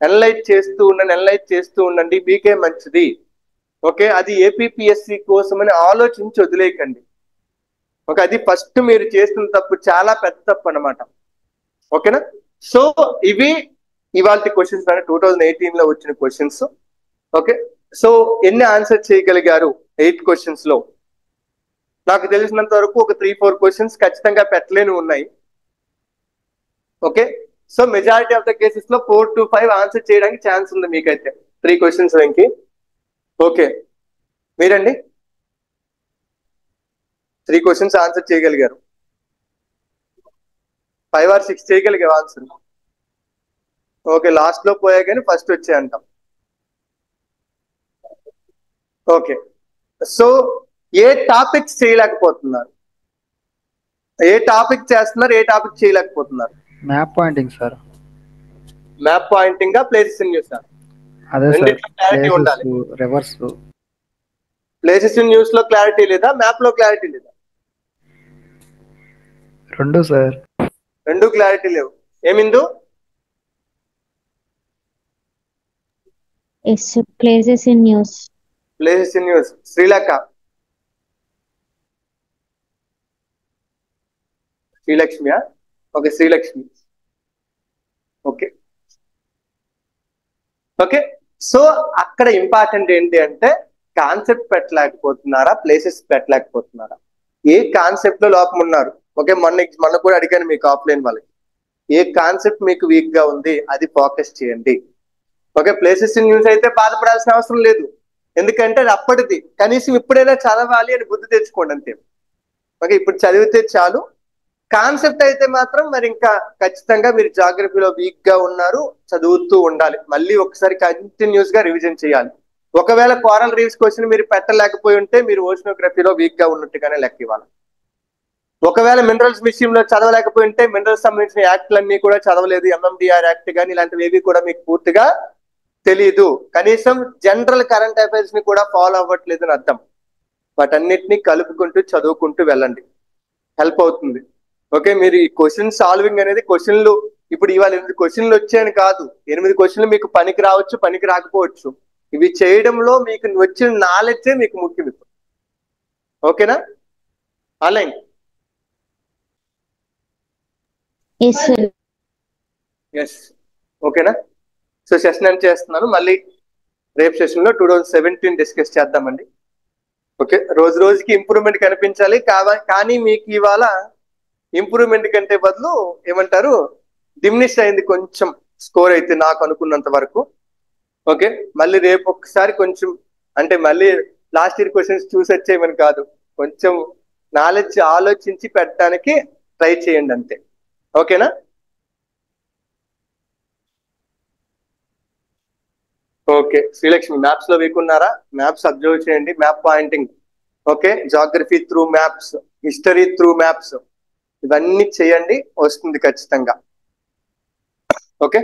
అనలైజ్ చేస్తూ ఉండండి, మీకే మంచిది. ఓకే, అది ఏపీపీఎస్సి కోసమని ఆలోచించి వదిలేయకండి. ఓకే, అది ఫస్ట్ మీరు చేస్తున్న తప్పు, చాలా పెద్ద తప్పు అనమాట. ఓకేనా? సో ఇవి ఇవాళ క్వశ్చన్స్, 2018 లో వచ్చిన క్వశ్చన్స్. ఓకే, సో ఎన్ని ఆన్సర్ చేయగలిగారు 8 క్వశ్చన్స్ లో? నాకు తెలిసినంత వరకు ఒక 3-4 క్వశ్చన్స్ ఖచ్చితంగా పెట్టలేని ఉన్నాయి. Okay, so majority of the cases లో 4 to 5 ఆన్సర్ చేయడానికి ఛాన్స్ ఉంది మీకైతే 3 క్వశ్చన్స్ వెంకి. ఓకే, మీరండి 3 క్వశ్చన్స్ ఆన్సర్ చేయగలిగారు, 5 or 6 చేయగలిగారు ఆన్సర్. ఓకే, లాస్ట్ లో పోయా కానీ ఫస్ట్ వచ్చే అంటాం. ఓకే, సో ఏ టాపిక్స్ చేయలేకపోతున్నారు? ఏ టాపిక్ చేస్తున్నారు, ఏ టాపిక్ చేయలేకపోతున్నారు? Map pointing sir. Map pointing places in news? అదే సార్, క్లారిటీ ఉండాలి. రివర్స్. ప్లేసెస్ ఇన్ న్యూస్ లో క్లారిటీ లేదా, మ్యాప్ లో క్లారిటీ లేదా? రెండు సార్. రెండు క్లారిటీ లేవు. ఏమిందు? Places in news. Places in news. శ్రీలక్ష్మియా? Okay, Srilakshmi. Okay okay, so అక్కడ ఇంపార్టెంట్ ఏంటి అంటే కాన్సెప్ట్ పెట్టలేకపోతున్నారా, ప్లేసెస్ పెట్టలేకపోతున్నారా? ఏ కాన్సెప్ట్ లో లోపం ఉన్నారు? ఓకే, మొన్న కూడా అడిగాను మీకు ఆఫ్లైన్ వాళ్ళకి, ఏ కాన్సెప్ట్ మీకు వీక్ గా ఉంది అది ఫోకస్ చేయండి. ఓకే, ప్లేసెస్ ఇన్ న్యూస్ అయితే బాధపడాల్సిన అవసరం లేదు, ఎందుకంటే అది అప్పటిది. కనీసం ఇప్పుడైనా చదవాలి అని బుద్ధి తెచ్చుకోండి అంతే. ఓకే, ఇప్పుడు చదివితే చాలు. కాన్సెప్ట్ అయితే మాత్రం మరి ఇంకా ఖచ్చితంగా మీరు జాగ్రఫీలో వీక్ గా ఉన్నారు, చదువుతూ ఉండాలి. మళ్ళీ ఒకసారి కంటిన్యూస్ గా రివిజన్ చేయాలి. ఒకవేళ కోరల్ రీఫ్స్ క్వశ్చన్ మీరు పెట్టలేకపోయి ఉంటే మీరు ఓషనోగ్రఫీలో వీక్ గా ఉన్నట్టుగానే లెక్క ఇవ్వాలి. ఒకవేళ మినరల్స్ విషయంలో చదవలేకపోయి ఉంటే మినరల్స్ సంబంధించిన యాక్ట్లన్నీ కూడా చదవలేదు, ఎంఎండిఆర్ యాక్ట్ కానీ ఇలాంటివి ఏవి కూడా మీకు పూర్తిగా తెలియదు, కనీసం జనరల్ కరెంట్ అఫైర్స్ ని కూడా ఫాలో అవ్వట్లేదు అని అర్థం. వాటన్నిటిని కలుపుకుంటూ చదువుకుంటూ వెళ్ళండి, హెల్ప్ అవుతుంది. ఓకే, మీరు ఈ క్వశ్చన్ సాల్వింగ్ అనేది క్వశ్చన్లు ఇప్పుడు ఇవాళ 8 క్వశ్చన్లు వచ్చాయని కాదు, 8 క్వశ్చన్లు మీకు పనికి రావచ్చు, పనికి రాకపోవచ్చు. ఇవి చేయడంలో మీకు వచ్చిన నాలెడ్జే మీకు ముఖ్యం ఇప్పుడు. ఓకేనా? ఆన్లైన్ ఎస్, ఓకేనా? సో సెషన్ ఎంత చేస్తున్నాను, మళ్ళీ రేపు సెషన్ లో 2017 డిస్కస్ చేద్దామండి. ఓకే, రోజు రోజుకి ఇంప్రూవ్మెంట్ కనిపించాలి, కానీ మీకు ఇవాళ ఇంప్రూవ్మెంట్ కంటే బదులు ఏమంటారు, డిమినిష్ అయింది కొంచెం స్కోర్ అయితే నాకు అనుకున్నంత వరకు. ఓకే, మళ్ళీ రేపు ఒకసారి కొంచెం అంటే మళ్ళీ లాస్ట్ ఇయర్ క్వశ్చన్స్ చూసి వచ్చేయమని కాదు, కొంచెం నాలెడ్జ్ ఆలోచించి పెట్టడానికి ట్రై చేయండి అంతే. ఓకేనా? ఓకే, శ్రీలక్ష్మి మ్యాప్స్ లో వీక్ ఉన్నారా? మ్యాప్స్ అబ్జర్వ్ చేయండి, map pointing. Okay, geography through maps, history through maps, ఇవన్నీ చేయండి, వస్తుంది ఖచ్చితంగా. ఓకే.